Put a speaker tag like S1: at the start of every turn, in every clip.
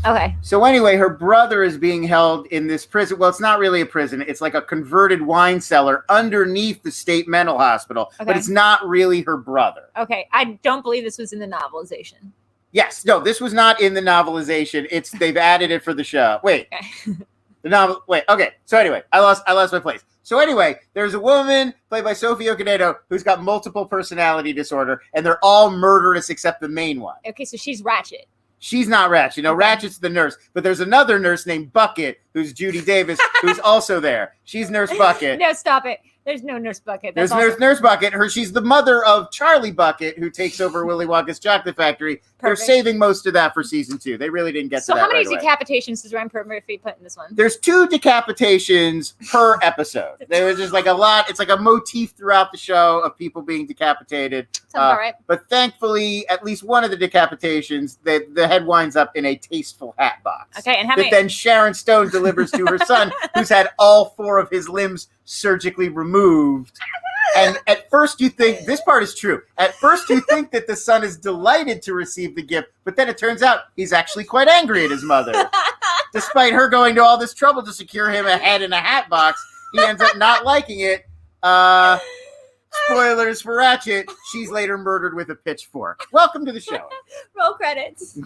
S1: Okay.
S2: So anyway, her brother is being held in this prison. Well, it's not really a prison. It's like a converted wine cellar underneath the state mental hospital, but it's not really her brother.
S1: Okay. I don't believe this was in the novelization.
S2: Yes. No, this was not in the novelization. They've added it for the show. Wait.
S1: Okay.
S2: The novel. Wait. Okay. So anyway, I lost my place. So anyway, there's a woman played by Sophie Okonedo who's got multiple personality disorder, and they're all murderous except the main one.
S1: Okay, so she's Ratchet.
S2: She's not Ratchet. You know, Ratchet's the nurse, but there's another nurse named Bucket who's Judy Davis, who's also there. She's Nurse Bucket.
S1: No, stop it. There's no Nurse Bucket.
S2: There's Nurse Bucket. She's the mother of Charlie Bucket, who takes over Willy Wonka's chocolate factory. Perfect. They're saving most of that for season 2. They really didn't get to that.
S1: So how many
S2: right
S1: decapitations does Ryan Murphy put in this one?
S2: There's 2 decapitations per episode. There was just like a lot. It's like a motif throughout the show of people being decapitated.
S1: Sounds about right.
S2: But thankfully, at least one of the decapitations, the head winds up in a tasteful hat box.
S1: Okay, and how many?
S2: Then Sharon Stone delivers to her son, who's had all 4 of his limbs surgically removed. And at first you think, this part is true, at first you think that the son is delighted to receive the gift, but then it turns out he's actually quite angry at his mother. Despite her going to all this trouble to secure him a head in a hat box, he ends up not liking it. Spoilers for Ratchet, she's later murdered with a pitchfork. Welcome to the show.
S1: Roll credits.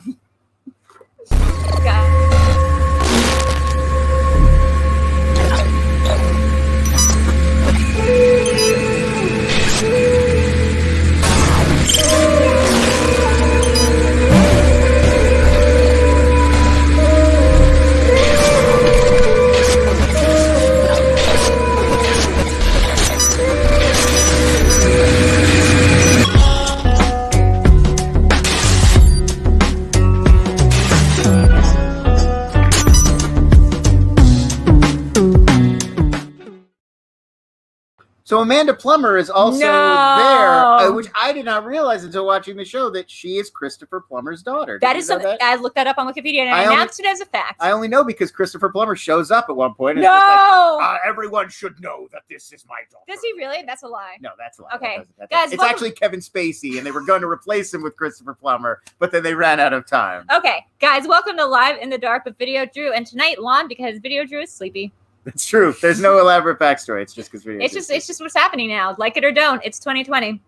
S2: So Amanda Plummer is also there, which I did not realize until watching the show, that she is Christopher Plummer's daughter.
S1: That is something I looked that up on Wikipedia and I announced it as a fact.
S2: I only know because Christopher Plummer shows up at one point. And
S1: no!
S2: It's like, everyone should know that this is my daughter.
S1: Does he really? That's a lie.
S2: No, that's a lie.
S1: Okay.
S2: Guys, it's actually Kevin Spacey, and they were going to replace him with Christopher Plummer, but then they ran out of time.
S1: Okay, guys, welcome to Live in the Dark with Videodrew, and tonight, Lon, because Videodrew is sleepy.
S2: It's true. There's no elaborate backstory. It's just because
S1: it's just what's happening now. Like it or don't. It's 2020.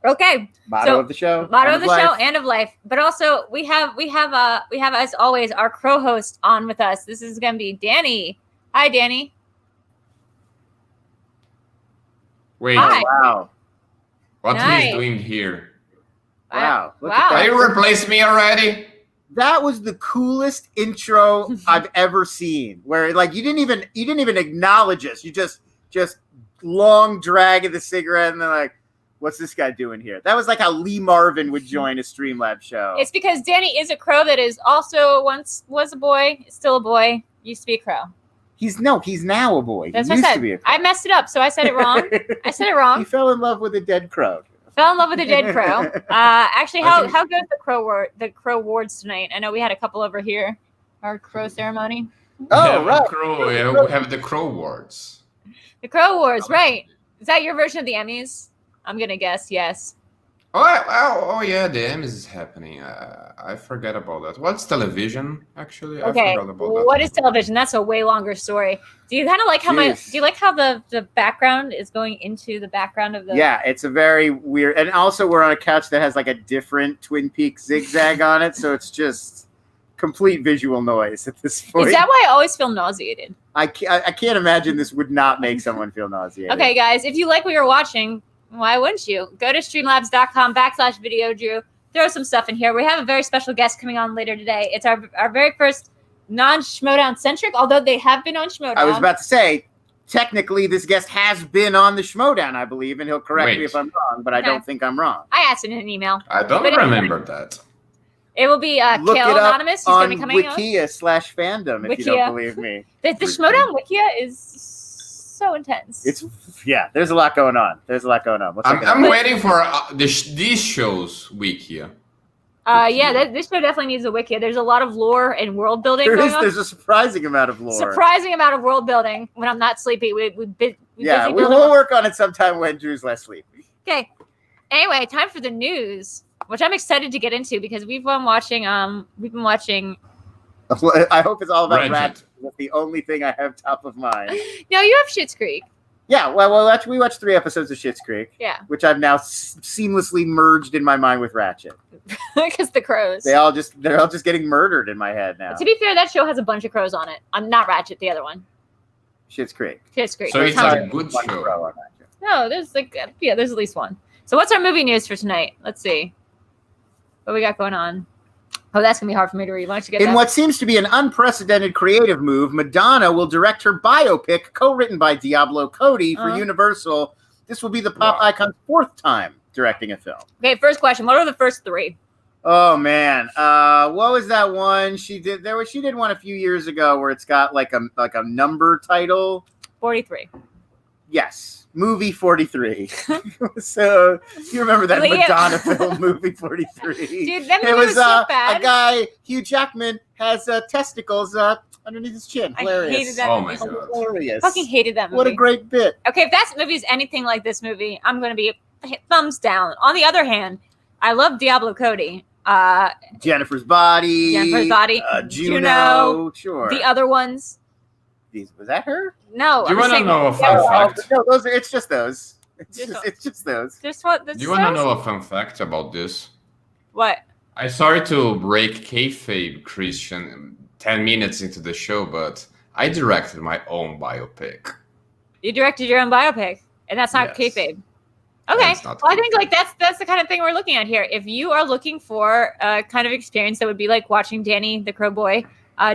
S1: Okay.
S2: Motto of the show.
S1: Motto of the show and of life. But also we have as always our crow host on with us. This is gonna be Danny. Hi, Danny.
S3: Wait.
S1: Hi.
S2: Wow.
S3: What he's doing here?
S2: Wow.
S3: Wow. You replaced me already?
S2: That was the coolest intro I've ever seen. Where like you didn't even acknowledge us. You just long drag of the cigarette and they're like, what's this guy doing here? That was like how Lee Marvin would join a Streamlabs show.
S1: It's because Danny is a crow that is also once was a boy, still a boy, used to be a crow.
S2: He's now a boy.
S1: That's what I said. I messed it up, so I said it wrong.
S2: He fell in love with a dead crow.
S1: Fell in love with a dead crow. Actually, how goes the crow wards tonight? I know we had a couple over here. Our crow ceremony.
S2: Oh, right.
S3: We have the crow wards.
S1: The crow wars, right? Is that your version of the Emmys? I'm gonna guess yes.
S3: Oh yeah, the Emmys is happening. I forget about that. What's television actually?
S1: Okay.
S3: I forgot about that.
S1: What is television? That's a way longer story. Do you kind of like how do you like how the background is going into the background of the?
S2: Yeah, it's a very weird. And also, we're on a couch that has like a different Twin Peaks zigzag on it, so it's just complete visual noise at this point.
S1: Is that why I always feel nauseated?
S2: I can't imagine this would not make someone feel nauseated.
S1: Okay, guys, if you like what you're watching, why wouldn't you? Go to streamlabs.com/Videodrew. Throw some stuff in here. We have a very special guest coming on later today. It's our very first non-Schmoedown centric, although they have been on Schmoedown.
S2: I was about to say, technically, this guest has been on the Schmoedown, I believe, and he'll correct me if I'm wrong, but I don't think I'm wrong.
S1: I asked it in an email.
S3: I don't remember that.
S1: It will be Khail Anonymous. He's going to be coming on.
S2: Wikia/fandom, if you don't believe me.
S1: The Schmoedown Wikia is so intense.
S2: There's a lot going on.
S3: I'm waiting for these shows Wikia.
S1: This show definitely needs a Wikia. There's a lot of lore and world building going on.
S2: There's a surprising amount of lore.
S1: Surprising amount of world building. When I'm not sleepy, we
S2: will work on it sometime when Drew's less sleepy.
S1: Okay. Anyway, time for the news. which I'm excited to get into because we've been watching.
S2: I hope it's all about
S3: Ratchet.
S2: Ratchet. That's the only thing I have top of mind.
S1: No, you have Schitt's Creek.
S2: Yeah, well, actually, we watched 3 episodes of Schitt's Creek.
S1: Yeah,
S2: Which I've now seamlessly merged in my mind with Ratchet.
S1: because the crows.
S2: They're all just getting murdered in my head now.
S1: To be fair, that show has a bunch of crows on it. I'm not Ratchet, the other one.
S2: Schitt's Creek.
S1: Schitt's Creek.
S3: So it's
S1: Sounds-
S3: a good
S2: One
S3: show.
S2: crow on Ratchet.
S1: No, there's there's at least one. So what's our movie news for tonight? Let's see. What we got going on? Oh, that's gonna be hard for me to read. Why don't you get
S2: In
S1: that?
S2: what seems to be an unprecedented creative move, Madonna will direct her biopic, co-written by Diablo Cody for
S1: Uh-huh.
S2: Universal. This will be the pop
S3: Wow.
S2: icon's 4th time directing a film.
S1: Okay, first question. What are the first 3?
S2: Oh man, what was that one she did? She did one a few years ago where it's got like a number title.
S1: 43.
S2: Yes, movie 43. So you remember that
S1: Liam.
S2: Madonna film, movie 43?
S1: Dude, that
S2: It
S1: movie was so
S2: a
S1: bad.
S2: guy, Hugh Jackman, has testicles underneath his chin.
S1: I
S2: Hilarious.
S1: hated that
S3: Oh
S1: movie.
S3: my God.
S2: Hilarious.
S1: Fucking hated that movie.
S2: What a great bit.
S1: Okay, if that movie is anything like this movie, I'm going to be thumbs down. On the other hand, I love Diablo Cody.
S2: Jennifer's Body. Juno. Sure.
S1: The other ones.
S2: Was that her?
S1: No.
S3: Do you
S1: I'm
S3: want to
S1: saying-
S3: know a fun fact?
S2: No, those are. It's just those. It's just those.
S1: Just what?
S3: Do you want to know a fun fact about this?
S1: What?
S3: I sorry to break kayfabe, Christian, 10 minutes into the show, but I directed my own biopic.
S1: You directed your own biopic, and that's not
S3: Yes.
S1: kayfabe. Okay,
S3: That's not
S1: well, I think
S3: kayfabe.
S1: like that's the kind of thing we're looking at here. If you are looking for a kind of experience that would be like watching Danny the Crow Boy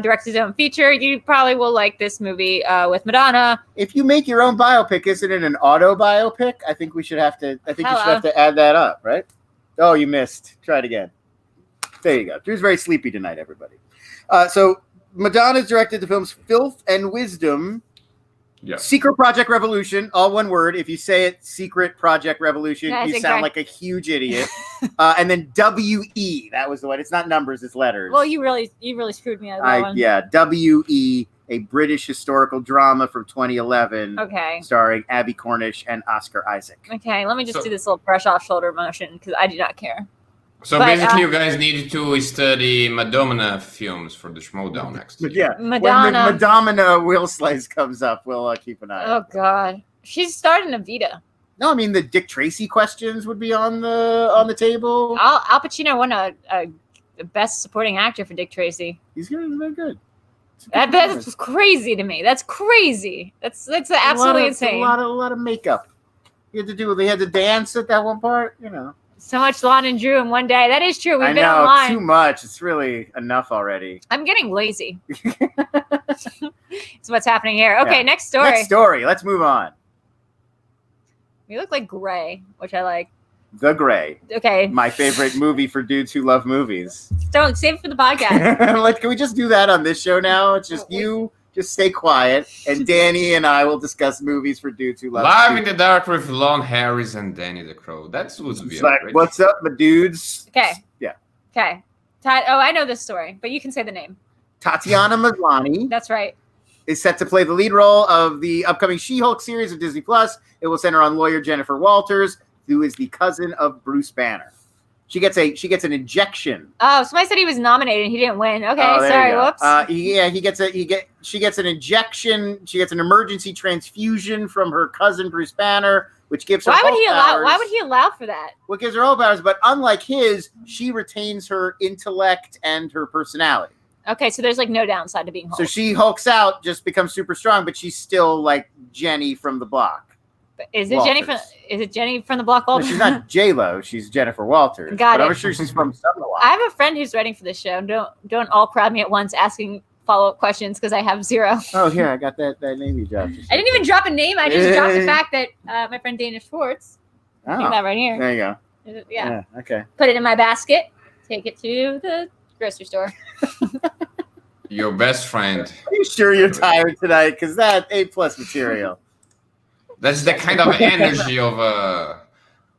S1: direct his own feature, you probably will like this movie with Madonna.
S2: If you make your own biopic, isn't it an auto biopic? I think we should have to. I think you should
S1: Hello.
S2: have to add that up, right? Oh, you missed. Try it again. There you go. Drew's very sleepy tonight, everybody. So Madonna's directed the films Filth and Wisdom,
S3: Yeah.
S2: Secret Project Revolution, all one word. If you say it, Secret Project Revolution,
S1: Yeah, I
S2: you
S1: think
S2: sound
S1: I-
S2: like a huge idiot. And then WE, that was the one. It's not numbers, it's letters.
S1: Well, you really screwed me out of that one.
S2: Yeah, WE, a British historical drama from 2011,
S1: Okay.
S2: starring Abby Cornish and Oscar Isaac.
S1: Okay, let me just
S3: So-
S1: do this little brush off shoulder motion because I do not care.
S3: So
S1: But,
S3: basically, you guys need to study Madonna films for the Schmoedown next
S2: But
S3: year.
S2: yeah,
S1: Madonna.
S2: when the Madonna Will Slice comes up, we'll keep an eye
S1: Oh
S2: out.
S1: God, she's starting a Vita.
S2: No, I mean the Dick Tracy questions would be on the table.
S1: Al Pacino won a best supporting actor for Dick Tracy.
S2: He's very good. It's a good
S1: That's
S2: performance.
S1: crazy to me. That's crazy. That's absolutely insane.
S2: A lot of makeup. He had to dance at that one part. You know.
S1: So much Lon and Drew in one day. That is true. We've
S2: I
S1: been
S2: know
S1: online.
S2: too much. It's really enough already.
S1: I'm getting lazy. It's what's happening here. Okay,
S2: Yeah.
S1: next story.
S2: Next story. Let's move on.
S1: We look like gray, which I like.
S2: The Gray,
S1: Okay,
S2: my favorite movie for dudes who love movies.
S1: don't save it for the podcast.
S2: Can we just do that on this show now? It's just you. Just stay quiet, and Danny and I will discuss movies for dudes who love.
S3: Live in
S2: movies.
S3: the Dark with Lon Harris and Danny the Crow. That's what's
S2: It's
S3: be
S2: like,
S3: great.
S2: what's up, my dudes?
S1: Okay.
S2: Yeah.
S1: Okay. Oh, I know this story, but you can say the name.
S2: Tatiana Maslany
S1: That's right.
S2: is set to play the lead role of the upcoming She-Hulk series of Disney Plus. It will center on lawyer Jennifer Walters, who is the cousin of Bruce Banner. She gets an injection.
S1: Oh, somebody said he was nominated and he didn't win. Okay,
S2: Oh, there
S1: sorry.
S2: you go.
S1: Whoops.
S2: She gets an injection. She gets an emergency transfusion from her cousin Bruce Banner, which gives her
S1: Why would
S2: Hulk
S1: he allow?
S2: powers.
S1: Why would he allow for that?
S2: What gives her all powers? But unlike his, she retains her intellect and her personality.
S1: Okay, so there's like no downside to being Hulk.
S2: So she hulks out, just becomes super strong, but she's still like Jenny from the block.
S1: Is it Jenny from?
S2: Walters.
S1: Is it Jenny from the block?
S2: No, she's not J-Lo. She's Jennifer Walters.
S1: Got
S2: but
S1: it.
S2: I'm sure she's from some block.
S1: I have a friend who's writing for this show. Don't all crowd me at once asking follow-up questions because I have zero.
S2: Oh, here, I got that name you dropped.
S1: I didn't even drop a name. I just dropped the fact that my friend Dana Schwartz. I think
S2: Oh,
S1: that right here.
S2: there you go.
S1: Yeah.
S2: Okay.
S1: Put it in my basket. Take it to the grocery store.
S3: Your best friend.
S2: Are you sure you're tired tonight? Because that A+ material.
S3: That's the kind of energy of a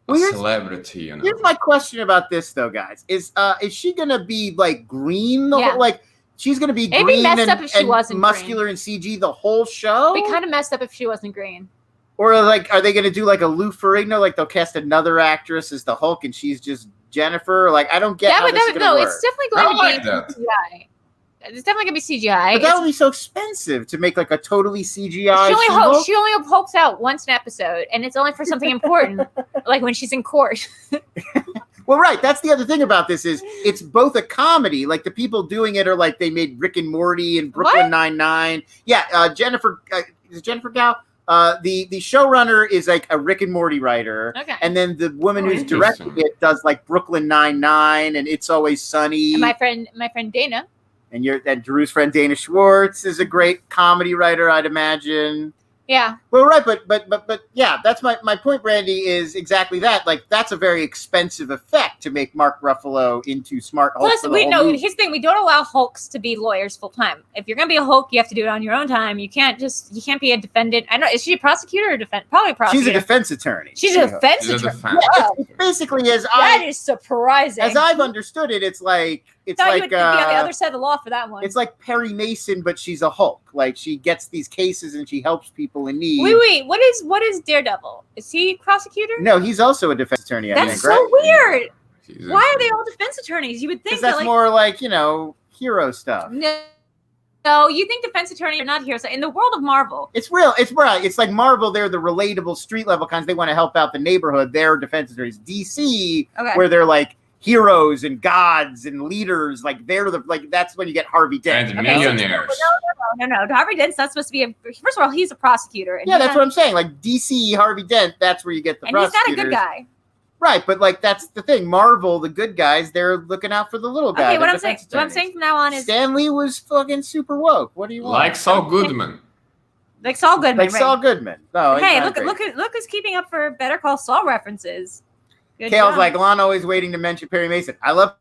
S2: Well, here's-
S3: celebrity, you know.
S2: Here's my question about this, though, guys. Is she gonna be like green? The
S1: Yeah.
S2: whole, like she's gonna be
S1: It'd be
S2: green
S1: messed
S2: and,
S1: up if she
S2: and
S1: wasn't
S2: muscular and CG the whole show?
S1: It'd be kind of messed up if she wasn't green.
S2: Or like, are they gonna do like a Lou Ferrigno? Like they'll cast another actress as the Hulk, and she's just Jennifer. Like, I don't get how this is going to work.
S1: It's definitely going to
S3: like
S1: be
S3: that.
S1: CGI. It's definitely going to be CGI.
S2: But that would be so expensive to make like a totally CGI.
S1: She only hulks out once an episode, and it's only for something important, like when she's in court.
S2: Well, right. That's the other thing about this is it's both a comedy. Like the people doing it are like they made Rick and Morty and Brooklyn Nine-Nine. Yeah, Jennifer is it Jennifer Gao? The showrunner is like a Rick and Morty writer.
S1: Okay.
S2: And then the woman who's directing it does like Brooklyn Nine-Nine and It's Always Sunny.
S1: And my friend Dana.
S2: And Drew's friend Dana Schwartz is a great comedy writer, I'd imagine.
S1: Yeah.
S2: Well, right, but yeah, that's my point, Brandy, is exactly that. Like, that's a very expensive effect to make Mark Ruffalo into Smart Hulk.
S1: Plus, here's the thing: we don't allow Hulks to be lawyers full time. If you're gonna be a Hulk, you have to do it on your own time. You can't be a defendant. I know, is she a prosecutor or defendant? Probably a prosecutor.
S2: She's a defense attorney.
S1: She's a defense attorney.
S2: Yeah, basically,
S1: that is surprising.
S2: As I've understood it, it's like
S1: you would be on the other side of the law for that one.
S2: It's like Perry Mason, but she's a Hulk. Like, she gets these cases and she helps people in need.
S1: Wait, what is Daredevil? Is he a prosecutor?
S2: No, he's also a defense attorney.
S1: That's so weird. Why are they all defense attorneys? You would think
S2: that's more like, hero stuff.
S1: No, you think defense attorneys are not heroes. In the world of Marvel,
S2: it's real. It's right. It's like Marvel. They're the relatable street level kinds. They want to help out the neighborhood. They're defense attorneys. DC, where they're like heroes and gods and leaders, like that's when you get Harvey Dent
S3: and millionaires.
S1: No. Harvey Dent's not supposed to be first of all, he's a prosecutor. And
S2: that's what I'm saying. Like DC, Harvey Dent, that's where you get the prosecutors.
S1: And he's not a good guy.
S2: Right, but like that's the thing. Marvel, the good guys, they're looking out for the little guy.
S1: Okay, what I'm saying from now on is
S2: Stan Lee was fucking super woke. What do you want?
S3: Like Saul Goodman.
S1: Like Saul Goodman.
S2: Saul Goodman. Oh,
S1: hey, look who's keeping up for Better Call Saul references.
S2: Kale's like, Lon always waiting to mention Perry Mason. I love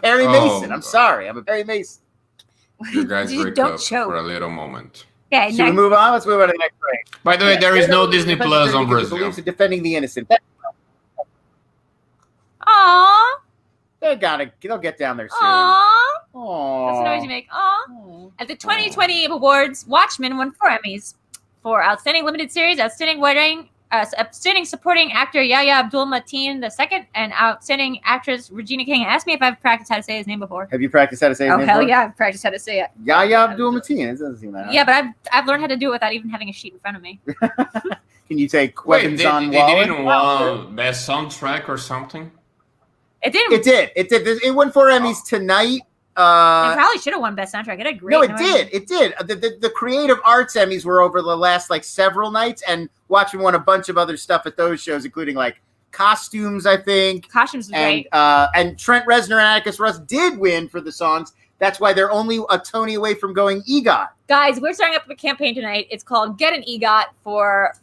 S2: Perry Mason. I'm sorry. I'm a Perry Mason.
S3: You guys break up for a little moment.
S1: Okay,
S2: should we move on? Let's move on to the next break.
S3: By the way, there is no Disney Plus on Brazil.
S2: Believes in defending the innocent.
S1: Aww.
S2: They'll get down there soon.
S1: Aww. That's the noise you make. Aww. At the 2020 Awards, Watchmen won 4 Emmys for Outstanding Limited Series, Outstanding Supporting Actor Yahya Abdul-Mateen II, and Outstanding Actress Regina King. Ask me if I've practiced how to say his name before.
S2: Have you practiced how to say his name
S1: before? Oh, hell
S2: yeah,
S1: I've practiced how to say it.
S2: Yahya Abdul-Mateen. It doesn't seem that hard.
S1: Yeah, but I've learned how to do it without even having a sheet in front of me.
S2: Can you take Weapons on Wall?
S3: They didn't win Best Soundtrack or something?
S1: It didn't.
S2: It did. It won 4 Emmys tonight.
S1: It probably should have won Best Soundtrack. It had great.
S2: No, it did. It did. The Creative Arts Emmys were over the last several nights, and Watchmen won a bunch of other stuff at those shows, including costumes. I think
S1: costumes was great.
S2: And Trent Reznor and Atticus Ross did win for the songs. That's why they're only a Tony away from going EGOT.
S1: Guys, we're starting up a campaign tonight. It's called Get an EGOT for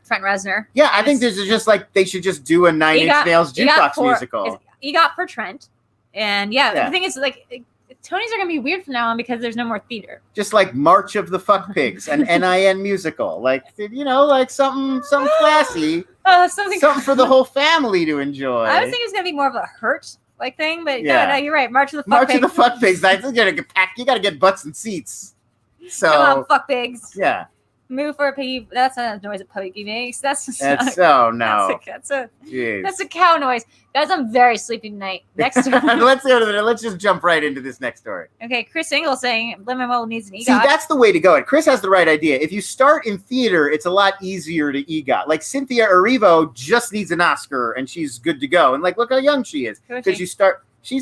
S1: Trent Reznor.
S2: Yeah, I think this is just they should just do a Nine Inch Nails jukebox musical.
S1: EGOT for Trent. And the thing is, Tonys are gonna be weird from now on because there's no more theater.
S2: Just like March of the Fuck Pigs, an NIN musical, something classy, something for the whole family to enjoy.
S1: I was thinking it's gonna be more of a Hurt thing, but no, you're right. March of the Fuck Pigs.
S2: March of the Fuck Pigs. That's gonna get packed. You gotta get butts and seats. So
S1: come on, fuck pigs.
S2: Yeah.
S1: Move for a piggy. That's not a noise a piggy makes. That's a cow noise. Guys, I'm very sleepy tonight. Next story.
S2: Let's just jump right into this next story.
S1: Okay, Chris Engel saying Lin-Manuel needs an EGOT.
S2: See, that's the way to go. And Chris has the right idea. If you start in theater, it's a lot easier to EGOT. Like Cynthia Erivo just needs an Oscar and she's good to go. And look how young she is. Because you start. She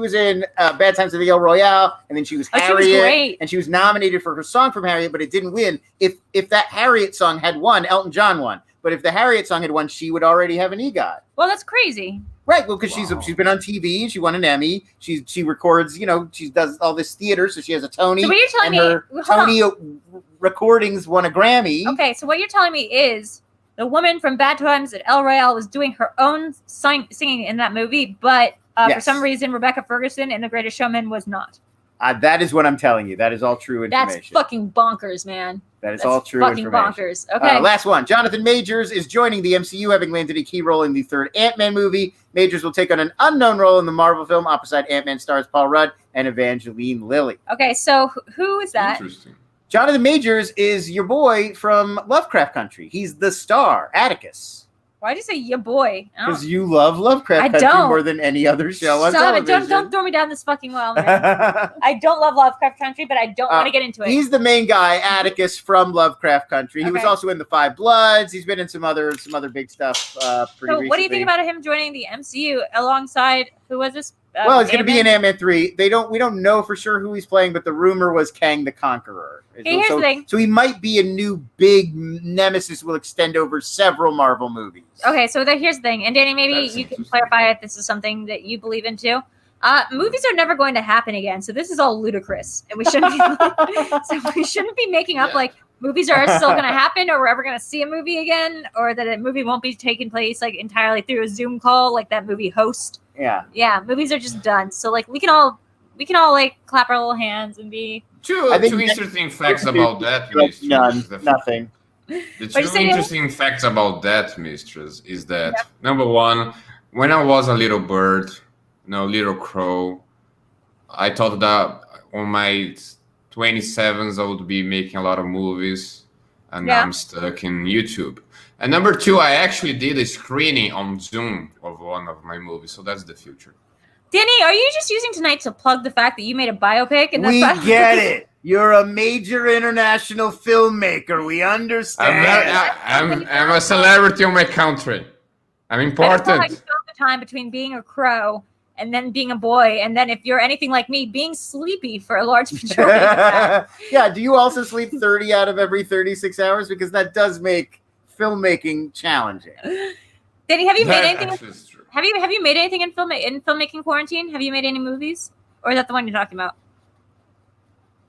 S2: was in Bad Times at the El Royale, and then she was Harriet,
S1: she was great.
S2: And she was nominated for her song from Harriet, but it didn't win. If that Harriet song had won, Elton John won. But if the Harriet song had won, she would already have an EGOT.
S1: Well, that's crazy.
S2: Right. Well, because she's been on TV, she won an Emmy. She records, she does all this theater, so she has a Tony.
S1: So what you're telling
S2: her Tony recordings won a Grammy.
S1: Okay, so what you're telling me is the woman from Bad Times at El Royale was doing her own singing in that movie, but for some reason, Rebecca Ferguson in The Greatest Showman was not.
S2: That is what I'm telling you. That is all true information.
S1: That's fucking bonkers, man.
S2: That's all true
S1: fucking
S2: information.
S1: Bonkers. Okay.
S2: Last one. Jonathan Majors is joining the MCU, having landed a key role in the third Ant-Man movie. Majors will take on an unknown role in the Marvel film opposite Ant-Man stars Paul Rudd and Evangeline Lilly.
S1: Okay, so who is that?
S3: Interesting.
S2: Jonathan Majors is your boy from Lovecraft Country. He's the star, Atticus.
S1: Why'd you say ya boy? I
S2: Because
S1: don't-
S2: you love Lovecraft
S1: I
S2: Country
S1: don't.
S2: more than any other show on
S1: Stop it.
S2: television.
S1: Don't throw me down this fucking well, man. I don't love Lovecraft Country, but I don't want to get into it.
S2: He's the main guy, Atticus from Lovecraft Country. He was
S1: Okay.
S2: also in The Five Bloods. He's been in some other big stuff pretty recently.
S1: What do you think about him joining the MCU alongside who was this?
S2: Well, he's going to be in
S1: Ant-Man?
S2: Ant-Man 3. We don't know for sure who he's playing, but the rumor was Kang the Conqueror.
S1: Hey, here's the thing.
S2: So he might be a new big nemesis will extend over several Marvel movies.
S1: Okay, so here's the thing, and Danny, maybe
S3: That's
S1: you can
S3: interesting.
S1: clarify if this is something that you believe in too. Movies are never going to happen again, so this is all ludicrous, and we shouldn't. We shouldn't be making up like movies are still going to happen, or we're ever going to see a movie again, or that a movie won't be taking place like entirely through a Zoom call, like that movie Host.
S2: Yeah.
S1: Yeah, movies are just done. So like we can all like clap our little hands and be.
S3: Two
S2: I think
S3: interesting facts about that,
S2: Like,
S3: mistress.
S2: none.
S3: The-
S2: Nothing.
S3: The
S1: What'd
S3: two
S1: you say,
S3: interesting facts about that, mistress, is that number one, when I was a little bird, little crow, I thought that on my 27s I would be making a lot of movies, and now I'm stuck in YouTube. And number two, I actually did a screening on Zoom of one of my movies, so that's the future.
S1: Danny, are you just using tonight to plug the fact that you made a biopic? And
S2: We
S1: that's
S2: get it. You're a major international filmmaker. We understand.
S3: I'm a celebrity in my country. I'm
S1: I just feel
S3: important.
S1: like you spent the time between being a crow and then being a boy, and then if you're anything like me, being sleepy for a large majority of that.
S2: Yeah, do you also sleep 30 out of every 36 hours? Because that does make filmmaking challenging.
S1: Danny, have you made
S3: That
S1: anything?
S3: actually is true.
S1: Have you made anything in filmmaking quarantine? Have you made any movies, or is that the one you're talking about?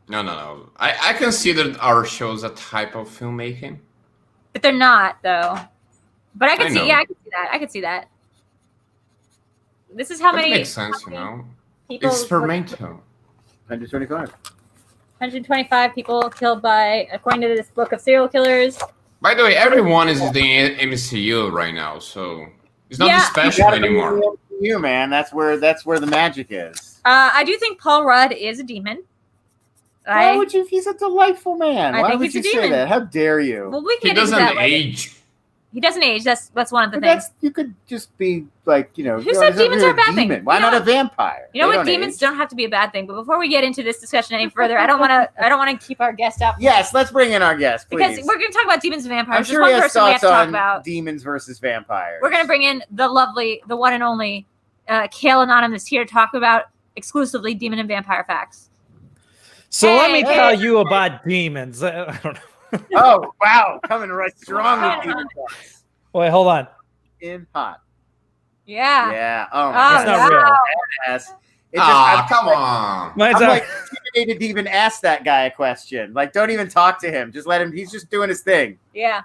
S3: No. I consider our shows a type of filmmaking.
S1: But they're not, though. But I
S3: I
S1: can see.
S3: know.
S1: Yeah, I can see that. I can see that. This is how
S3: That
S1: many
S3: makes sense,
S1: people.
S3: Experimental.
S2: 125.
S1: 125 people killed by, according to this book of serial killers.
S3: By the way, everyone is in the MCU right now, so it's not
S1: Yeah.
S3: special anymore.
S2: You man, that's where the magic is.
S1: I do think Paul Rudd is a demon.
S2: Why would you? He's a delightful man.
S1: I
S2: Why
S1: think
S2: would
S1: he's
S2: you
S1: a
S2: say
S1: demon.
S2: that? How dare you?
S1: Well, we
S3: He
S1: can't do
S3: doesn't
S1: that. Like,
S3: age.
S1: he doesn't age. That's one of the
S2: But
S1: things.
S2: you could just be like,
S1: Who
S2: you're
S1: said demons
S2: you're
S1: are a bad thing?
S2: demon. Why
S1: You know
S2: not a
S1: what?
S2: vampire?
S1: You know
S2: They
S1: what?
S2: don't
S1: Demons
S2: age.
S1: don't have to be a bad thing. But before we get into this discussion any further, I don't want to keep our guest out.
S2: Yes, let's bring in our guest, please.
S1: Because we're going to talk about demons and vampires.
S2: I'm
S1: There's
S2: sure
S1: one
S2: he has
S1: person we have
S2: thoughts
S1: to talk
S2: on
S1: about.
S2: demons versus vampires.
S1: We're going to bring in the lovely, the one and only Khail Anonymous here to talk about exclusively demon and vampire facts.
S4: So let me
S1: Hey.
S4: tell you about demons. I don't know.
S2: Oh wow, coming right strong with demon talks.
S4: Wait, hold on.
S2: In hot.
S1: Yeah.
S2: Yeah. Oh
S1: Oh,
S2: my
S4: It's not
S1: wow.
S4: real.
S2: Yes.
S3: Come on.
S4: Mine's
S2: I'm
S4: not-
S2: like intimidated to even ask that guy a question. Like, don't even talk to him. Just let him. He's just doing his thing.
S1: Yeah.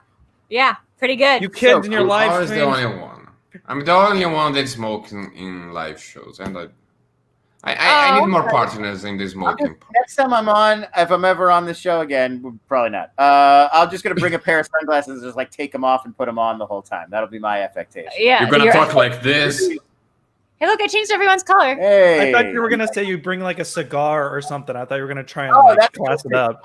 S1: Yeah. Pretty good.
S4: you kids
S2: So
S4: in your
S2: cool.
S4: live
S3: I was the
S4: streams.
S3: only one. I'm the only one that smokes in live shows, and I
S1: Oh,
S3: need more
S1: okay.
S3: partners in the smoking part.
S2: Next time I'm on, if I'm ever on this show again, probably not. I'm just gonna bring a pair of sunglasses and just like take them off and put them on the whole time. That'll be my affectation.
S1: Yeah.
S3: You're gonna talk like this.
S1: Hey, look, I changed everyone's color.
S2: Hey.
S4: I thought you were gonna say you bring like a cigar or something. I thought you were gonna try and
S2: Oh,
S4: like,
S2: that's
S4: class it
S2: cool.
S4: up.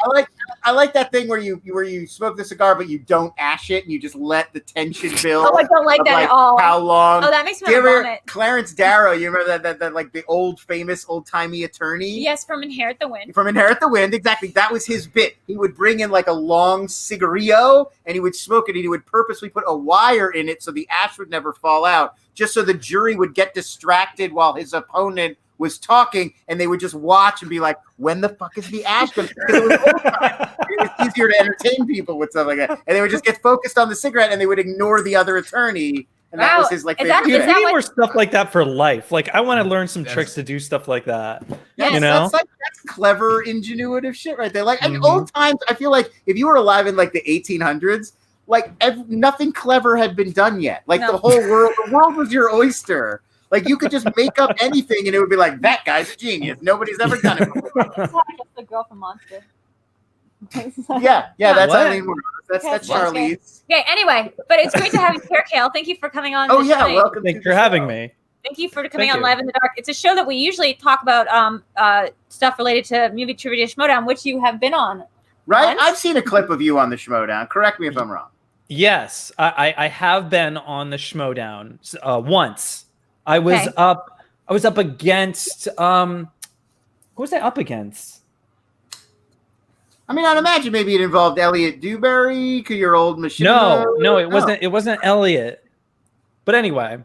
S2: I like that thing where you smoke the cigar but you don't ash it and you just let the tension build.
S1: Oh, I don't like
S2: of,
S1: that at all.
S2: How long?
S1: Oh, that makes me
S2: Do you
S1: want to
S2: ever
S1: vomit.
S2: Clarence Darrow? You remember that like the old famous old timey attorney?
S1: Yes, from Inherit the Wind.
S2: From Inherit the Wind, exactly. That was his bit. He would bring in like a long cigarillo and he would smoke it and he would purposely put a wire in it so the ash would never fall out, just so the jury would get distracted while his opponent was talking and they would just watch and be like, when the fuck is the ash going? Because it was old time. It was easier to entertain people with stuff like that. And they would just get focused on the cigarette and they would ignore the other attorney. And that
S1: Wow.
S2: was his like
S1: Is that-
S2: favorite
S4: Dude,
S1: is
S2: bit.
S4: we need
S1: what-
S4: more stuff like that for life. Like, I want to learn some
S3: Yes.
S4: tricks to do stuff like that.
S2: Yes,
S4: You know?
S2: that's clever, ingenuitive shit right there. Like, and
S4: Mhm.
S2: old times, I feel like if you were alive in like the 1800s, like nothing clever had been done yet. Like
S1: No.
S2: the world was your oyster. Like you could just make up anything, and it would be like that guy's a genius. Nobody's ever done it before.
S1: That's the girl from Monster.
S2: Yeah, that's
S4: What?
S2: Eileen Moore. That's
S1: That's
S2: Charlize.
S1: Okay, anyway, but it's great to have you here, Khail. Thank you for coming on.
S2: Oh
S1: the
S2: yeah,
S1: show.
S2: welcome.
S4: Thanks
S2: to
S4: for
S2: the
S4: having
S2: show.
S4: me.
S1: Thank you for coming
S4: Thank
S1: on
S4: you.
S1: Live in the Dark. It's a show that we usually talk about stuff related to movie trivia Schmoedown, which you have been on.
S2: Right?
S1: Once?
S2: I've seen a clip of you on the Schmoedown. Correct me if I'm wrong.
S4: Yes, I have been on the Schmoedown once. I was up against who was I up against?
S2: I mean, I'd imagine maybe it involved Elliot Dewberry, your old machinima.
S4: No, it wasn't. It wasn't Elliot. But anyway.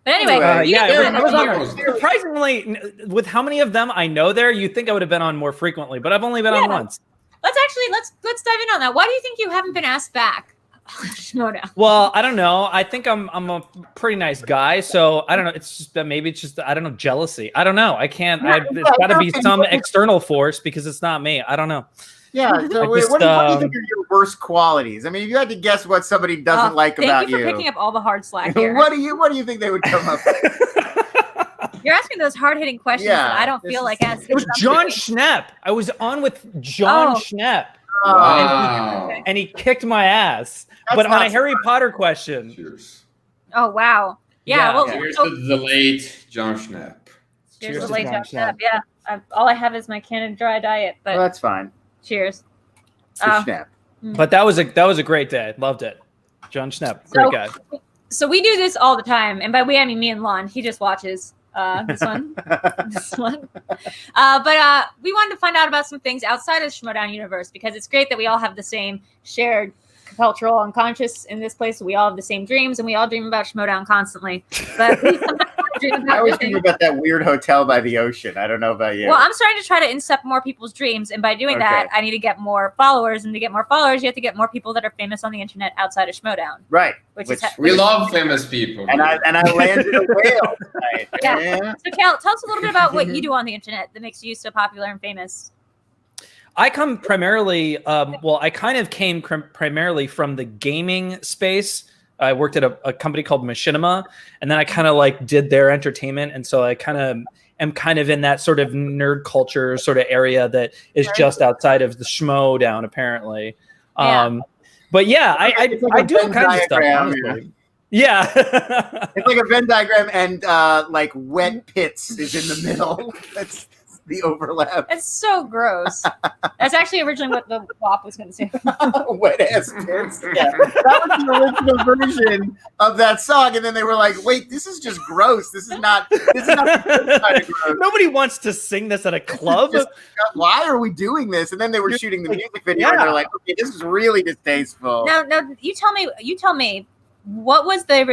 S2: Anyway,
S4: I was on there. Surprisingly, with how many of them I know there, you'd think I would have been on more frequently, but I've only been on once.
S1: Let's dive in on that. Why do you think you haven't been asked back? Schmoedown.
S4: Well, I don't know. I think I'm a pretty nice guy, so I don't know. It's just that maybe it's just I don't know, jealousy. I don't know. I can't. It's got to be some external force because it's not me. I don't know.
S2: Yeah. So what do you think are your worst qualities? I mean, if you had to guess what somebody doesn't like about you,
S1: thank you for picking up all the hard slack here.
S2: what do you think they would come up with?
S1: You're asking those hard-hitting questions that I don't feel like asking.
S4: It was John Schnepp. I was on with John Schnepp.
S3: Wow.
S4: And he kicked my ass. But on a Harry Potter question.
S3: Cheers.
S1: Oh, wow. Yeah. Well,
S3: cheers to the late John Schnepp.
S1: Cheers to the late John Schnepp. Yeah. All I have is my Canada Dry diet, but
S2: that's fine.
S1: Cheers.
S2: Schnepp.
S4: But that was a great day. Loved it. John Schnepp, great guy.
S1: So we do this all the time, and by we I mean me and Lon. He just watches this one. But we wanted to find out about some things outside of the Schmoedown universe because it's great that we all have the same shared cultural unconscious in this place. We all have the same dreams, and we all dream about Schmoedown constantly. But we dream about
S2: I was thinking about that weird hotel by the ocean. I don't know about you.
S1: Well, I'm starting to try to incept more people's dreams, and by doing that, I need to get more followers. And to get more followers, you have to get more people that are famous on the internet outside of Schmoedown.
S2: Right.
S1: Which
S3: we love famous people.
S2: And I landed a whale tonight.
S1: Yeah. So, Khail, tell us a little bit about what you do on the internet that makes you so popular and famous.
S4: I come primarily, I kind of came primarily from the gaming space. I worked at a company called Machinima, and then I kind of like did their entertainment. And so I kind of am kind of in that sort of nerd culture sort of area that is just outside of the Schmoedown, apparently. But yeah, I do all kinds of stuff, honestly. Yeah.
S2: It's like a Venn diagram, and like wet pits is in the middle. That's the overlap.
S1: It's so gross. That's actually originally what the WAP was going to say.
S2: Wet ass pits. Yeah. That was the original version of that song, and then they were like, "Wait, this is just gross. This is not the good kind of gross."
S4: Nobody wants to sing this at a club.
S2: Why are we doing this? And then they were shooting the music video, and they're like, "Okay, this is really distasteful."
S1: No, you tell me. What was the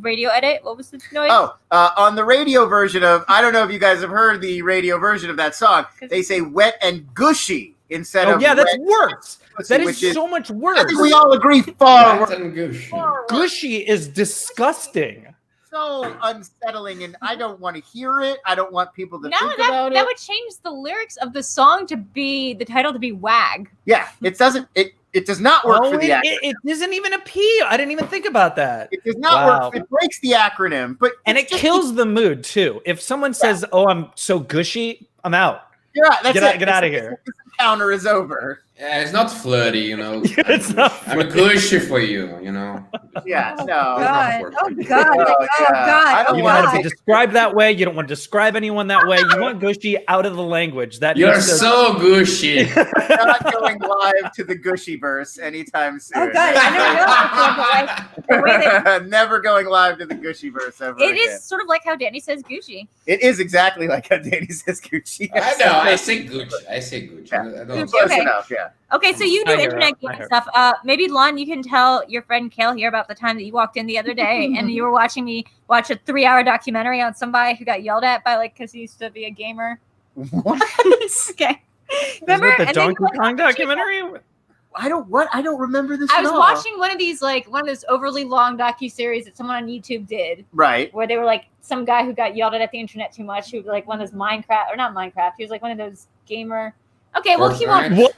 S1: radio edit? What was the noise?
S2: On the radio version of, I don't know if you guys have heard the radio version of that song. They say wet and gushy instead of
S4: that's
S2: wet
S4: worse.
S2: Pussy,
S4: that is so much worse.
S2: I think we all agree far worse.
S4: Gushy is disgusting.
S2: So unsettling, and I don't want to hear it. I don't want people to think about it.
S1: That would change the lyrics of the song to be, the title to be WAG.
S2: Yeah, it doesn't, it does not work for the acronym.
S4: It isn't even a P. I didn't even think about that.
S2: It does not work. It breaks the acronym, and
S4: it kills the mood too. If someone says, "Oh, I'm so gushy," I'm out.
S2: Yeah, that's
S4: get out of here.
S2: The counter is over.
S3: Yeah, it's not flirty, you know.
S4: It's not.
S3: I'm a gushy for you, you know.
S2: Yeah, no.
S1: God. Oh God!
S2: I don't
S4: you don't want to be described that way. You don't want to describe anyone that way. You want gushy out of the language.
S3: You're so gushy.
S2: Not going live to the gushy verse anytime soon.
S1: Oh God! I never know.
S2: Never going live to the gushy verse ever.
S1: It is sort of like how Danny says Gucci.
S2: It is exactly like how Danny says Gucci.
S3: I know. I say Gucci. Yeah. I don't
S2: Close enough. Yeah.
S1: Okay, so you do internet gaming stuff. Maybe Lon, you can tell your friend Khail here about the time that you walked in the other day and you were watching me watch a 3-hour documentary on somebody who got yelled at by because he used to be a gamer.
S2: What?
S1: Okay.
S4: Remember the Donkey Kong documentary?
S2: I don't remember this.
S1: I was watching one of those overly long docuseries that someone on YouTube did.
S2: Right.
S1: Where they were like some guy who got yelled at the internet too much, who was like one of those not Minecraft. He was like one of those gamer. Okay, well, he won't.
S4: What?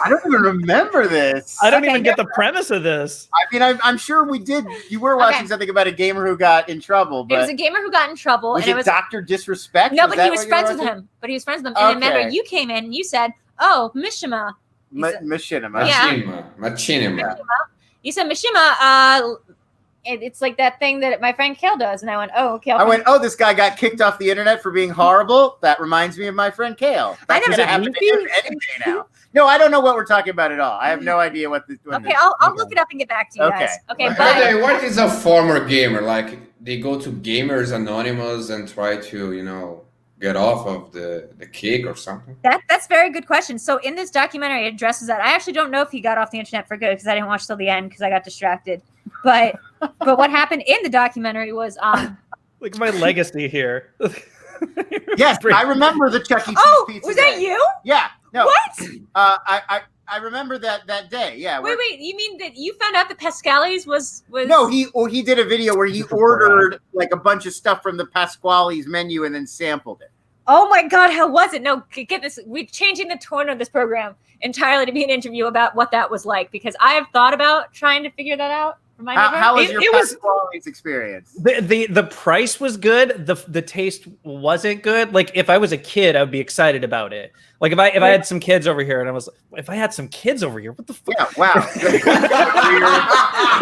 S2: I don't even remember this.
S4: I don't even get the premise of this.
S2: I mean, I'm sure we did. You were watching something about a gamer who got in trouble. But
S1: it was a gamer who got in trouble.
S2: Was it Dr. Disrespect?
S1: No, but he was friends with him. And then remember, you came in and you said, "Oh, Mishima."
S2: Machinima.
S1: Yeah.
S3: Machinima.
S1: You said Mishima. it's like that thing that my friend Kale does, and I went, oh, Kale.
S2: I went, oh, this guy got kicked off the internet for being horrible. That reminds me of my friend Kale. That's going to happen to him any day now. No, I don't know what we're talking about at all. I have no idea what the.
S1: Okay, I'll look it up and get back to you guys. Okay,
S3: but what is a former gamer? Like they go to Gamers Anonymous and try to, get off of the kick or something?
S1: That's a very good question. So in this documentary, it addresses that. I actually don't know if he got off the internet for good because I didn't watch till the end because I got distracted. But what happened in the documentary was
S4: look at my legacy here.
S2: Yes, I remember the Chuck E. Cheese pizza.
S1: Was that you?
S2: Yeah. No.
S1: What?
S2: I remember that day. Yeah.
S1: Wait. You mean that you found out that Pasquale's was?
S2: No, he did a video where he ordered like a bunch of stuff from the Pasquale's menu and then sampled it.
S1: Oh my God, how was it? No, get this. We're changing the tone of this program entirely to be an interview about what that was like because I have thought about trying to figure that out.
S2: How was your Pasquale's experience?
S4: The price was good. The taste wasn't good. Like if I was a kid, I would be excited about it. Like if I had some kids over here, and if I had some kids over here, what the fuck?
S2: Yeah, wow.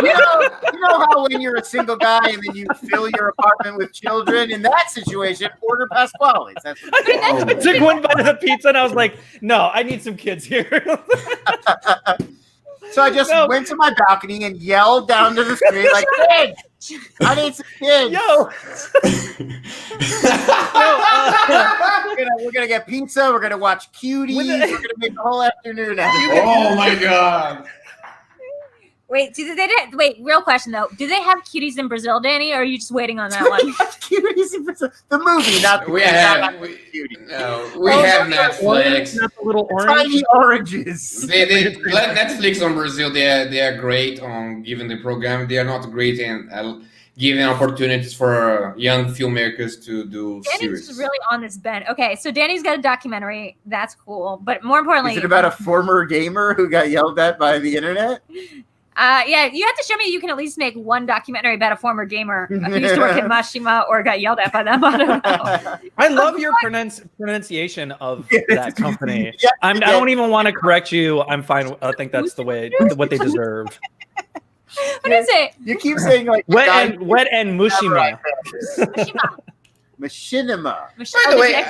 S2: you know how when you're a single guy and then you fill your apartment with children, in that situation, order Pasquale's. That's what
S4: I took one bite of the pizza and I was like, no, I need some kids here.
S2: So I just went to my balcony and yelled down to the street like, kids! I need some kids!
S4: Yo!
S2: We're gonna get pizza, we're gonna watch Cuties, we're gonna make the whole afternoon out of it.
S3: Oh my God.
S1: Wait, real question though. Do they have Cuties in Brazil, Danny, or are you just waiting on that one?
S2: Cuties in Brazil. The movie, not the
S3: we have Netflix.
S4: Not the little orange.
S2: Tiny oranges.
S3: They let Netflix on Brazil. They are great on giving the program. They are not great in giving opportunities for young filmmakers to do series.
S1: Danny's really on this bend. Okay, so Danny's got a documentary. That's cool, but more importantly,
S2: is it about a former gamer who got yelled at by the internet?
S1: Yeah, you have to show me that you can at least make one documentary about a former gamer who used to work at Mashima or got yelled at by them. I don't know.
S4: I love your pronunciation of that company. I don't even want to correct you. I'm fine. I think that's the way what they deserve.
S1: What is it?
S2: You keep saying like
S4: wet and mushima.
S2: Machinima.
S3: By the way,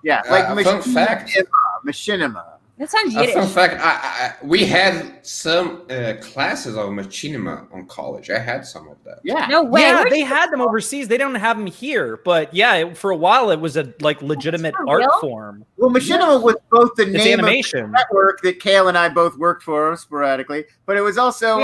S2: yeah, like
S3: fun fact.
S2: Machinima.
S1: That sounds Yiddish.
S3: Fun fact, we had some classes of machinima on college. I had some of that.
S2: Yeah.
S1: No way.
S4: Yeah, they had them overseas. They don't have them here. But yeah, for a while, it was a legitimate art form.
S2: Well, machinima was both the name
S4: animation.
S2: of the network that Kale and I both worked for sporadically, but it was also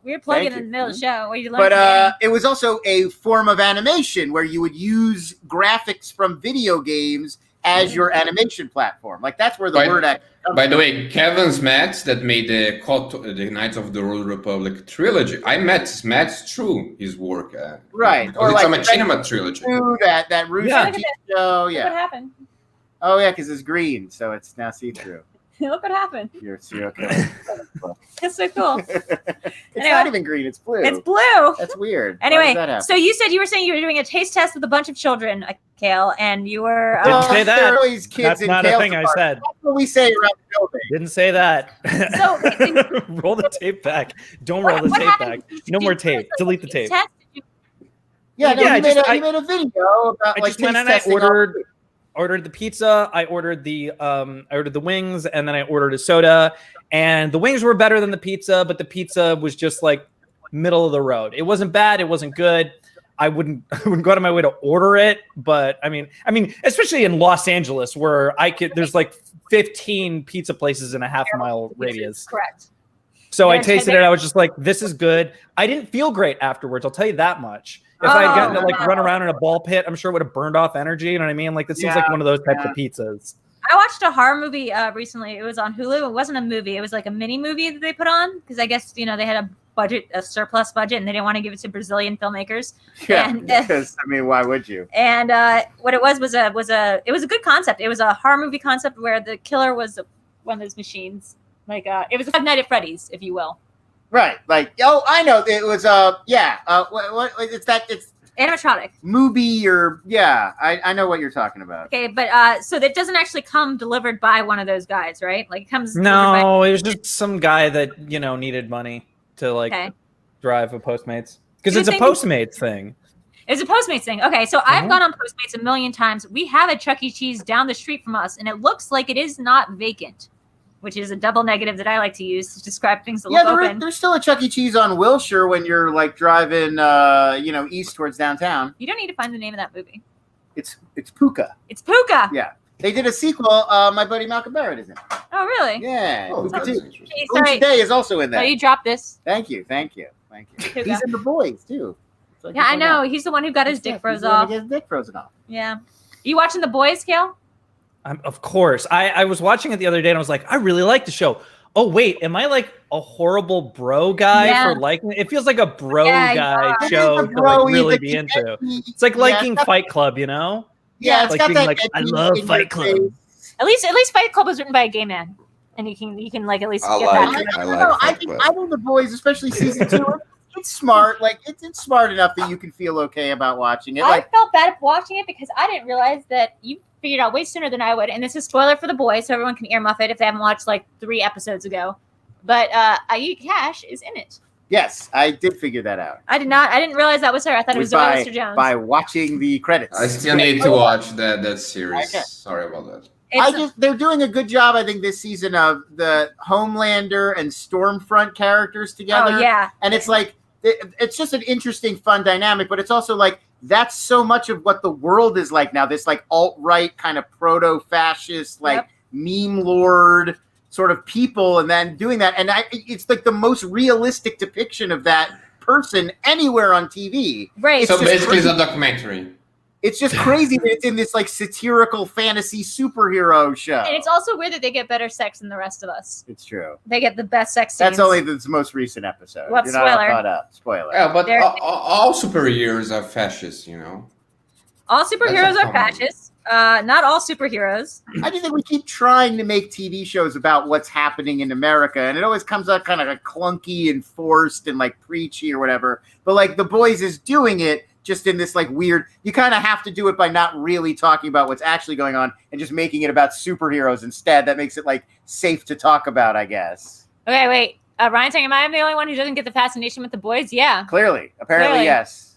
S1: we're plugging in the middle of the show. What did you learn?
S2: But it was also a form of animation where you would use graphics from video games as your animation platform. Like that's where the word comes
S3: by the way, Kevin Smets that made the Knights of the Old Republic trilogy. I met Smets through his work.
S2: Right.
S3: Or it's a machinima trilogy.
S2: That Rooster show. Yeah.
S1: What happened?
S2: Oh yeah, because it's green, so it's now see-through.
S1: Look what happened.
S2: You're serial killer.
S1: That's so cool.
S2: It's not even green, it's blue.
S1: It's blue.
S2: That's weird.
S1: Anyway, so you said you were saying you were doing a taste test with a bunch of children, Kale, and you were...
S4: Didn't say that.
S2: Always kids
S4: That's not a thing I said.
S2: That's what we say around the building.
S4: Didn't say that.
S1: So,
S4: roll the tape back. Don't roll the tape back. No more tape. Delete the tape.
S2: Yeah, no, you made a video about like taste testing.
S4: Ordered the pizza. I ordered the wings, and then I ordered a soda. And the wings were better than the pizza, but the pizza was just like middle of the road. It wasn't bad. It wasn't good. I wouldn't go out of my way to order it, but I mean, especially in Los Angeles, where there's like 15 pizza places in a half-mile radius.
S1: Correct.
S4: So I tasted it. I was just like, this is good. I didn't feel great afterwards. I'll tell you that much. If I had gotten to like run around in a ball pit, I'm sure it would have burned off energy. You know what I mean? Like this seems like one of those types of pizzas.
S1: I watched a horror movie recently. It was on Hulu. It wasn't a movie. It was like a mini movie that they put on because I guess they had a surplus budget, and they didn't want to give it to Brazilian filmmakers.
S2: Yeah, because I mean, why would you?
S1: And what it was a good concept. It was a horror movie concept where the killer was one of those machines. Like it was a Five Nights at Freddy's, if you will.
S2: Right. Like I know it was what it's
S1: animatronic
S2: movie or I know what you're talking about.
S1: Okay, but so that doesn't actually come delivered by one of those guys, right? Like it comes.
S4: No, it was just some guy that needed money to drive a Postmates. Because it's a Postmates thing.
S1: It's a Postmates thing. Okay, so I've gone on Postmates a million times. We have a Chuck E. Cheese down the street from us, and it looks like it is not vacant, which is a double negative that I like to use to describe things that look open.
S2: There's still a Chuck E. Cheese on Wilshire when you're like driving, east towards downtown.
S1: You don't need to find the name of that movie.
S2: It's Puka.
S1: It's Puka.
S2: Yeah, they did a sequel. My buddy Malcolm Barrett is in it.
S1: Oh, really?
S2: Yeah.
S3: Oh,
S2: Puka
S3: that's
S2: too.
S3: interesting.
S1: Sorry.
S2: Day is also in
S1: Oh,
S2: there.
S1: you dropped this.
S2: Thank you.
S1: Puka.
S2: He's in The Boys too. So
S1: Yeah, I know. He's the one who got his dick froze off.
S2: His dick frozen off.
S1: Yeah. You watching The Boys, Kale?
S4: Of course. I was watching it the other day and I was like, I really like the show. Oh, wait. Am I like a horrible bro guy for liking it? It feels like a bro guy show to like really be into. It's like liking Fight Club, you know?
S2: Yeah, it's
S4: like
S2: got
S4: being
S2: that
S4: like, I love Fight Club.
S1: At least Fight Club was written by a gay man. And you can like at least
S3: I
S1: get
S3: like
S1: that.
S3: it.
S2: I think The Boys, especially season 2, it's smart. Like it's smart enough that you can feel okay about watching it.
S1: I felt bad watching it because I didn't realize that you figured out way sooner than I would. And this is a spoiler for The Boys, so everyone can earmuff it if they haven't watched like 3 episodes ago. But Ayuki Cash is in it.
S2: Yes, I did figure that out.
S1: I didn't realize that was her. I thought it was Zoe Lister-Jones.
S2: By watching the credits.
S3: I still need to watch that series.
S2: Okay.
S3: Sorry about that.
S2: They're doing a good job, I think, this season of the Homelander and Stormfront characters together.
S1: Oh, yeah.
S2: And it's like, it's just an interesting, fun dynamic, but it's also like, that's so much of what the world is like now. This like alt-right kind of proto-fascist, like meme lord sort of people, and then doing that. And it's like the most realistic depiction of that person anywhere on TV.
S1: Right.
S3: So basically it's a documentary.
S2: It's just crazy that it's in this like satirical fantasy superhero show.
S1: And it's also weird that they get better sex than the rest of us.
S2: It's true.
S1: They get the best sex scenes.
S2: That's only the most recent episode.
S1: What,
S2: You're
S1: spoiler?
S2: Not caught up. Spoiler.
S3: Yeah, but all superheroes are fascists, you know.
S1: All superheroes
S3: That's a
S1: are
S3: common.
S1: fascists. Not all superheroes.
S2: I just think we keep trying to make TV shows about what's happening in America, and it always comes out kind of like clunky and forced and like preachy or whatever. But like The Boys is doing it just in this like weird, you kind of have to do it by not really talking about what's actually going on and just making it about superheroes instead. That makes it like safe to talk about, I guess.
S1: Okay, wait. Ryan's saying, am I the only one who doesn't get the fascination with The Boys? Yeah.
S2: Apparently, yes.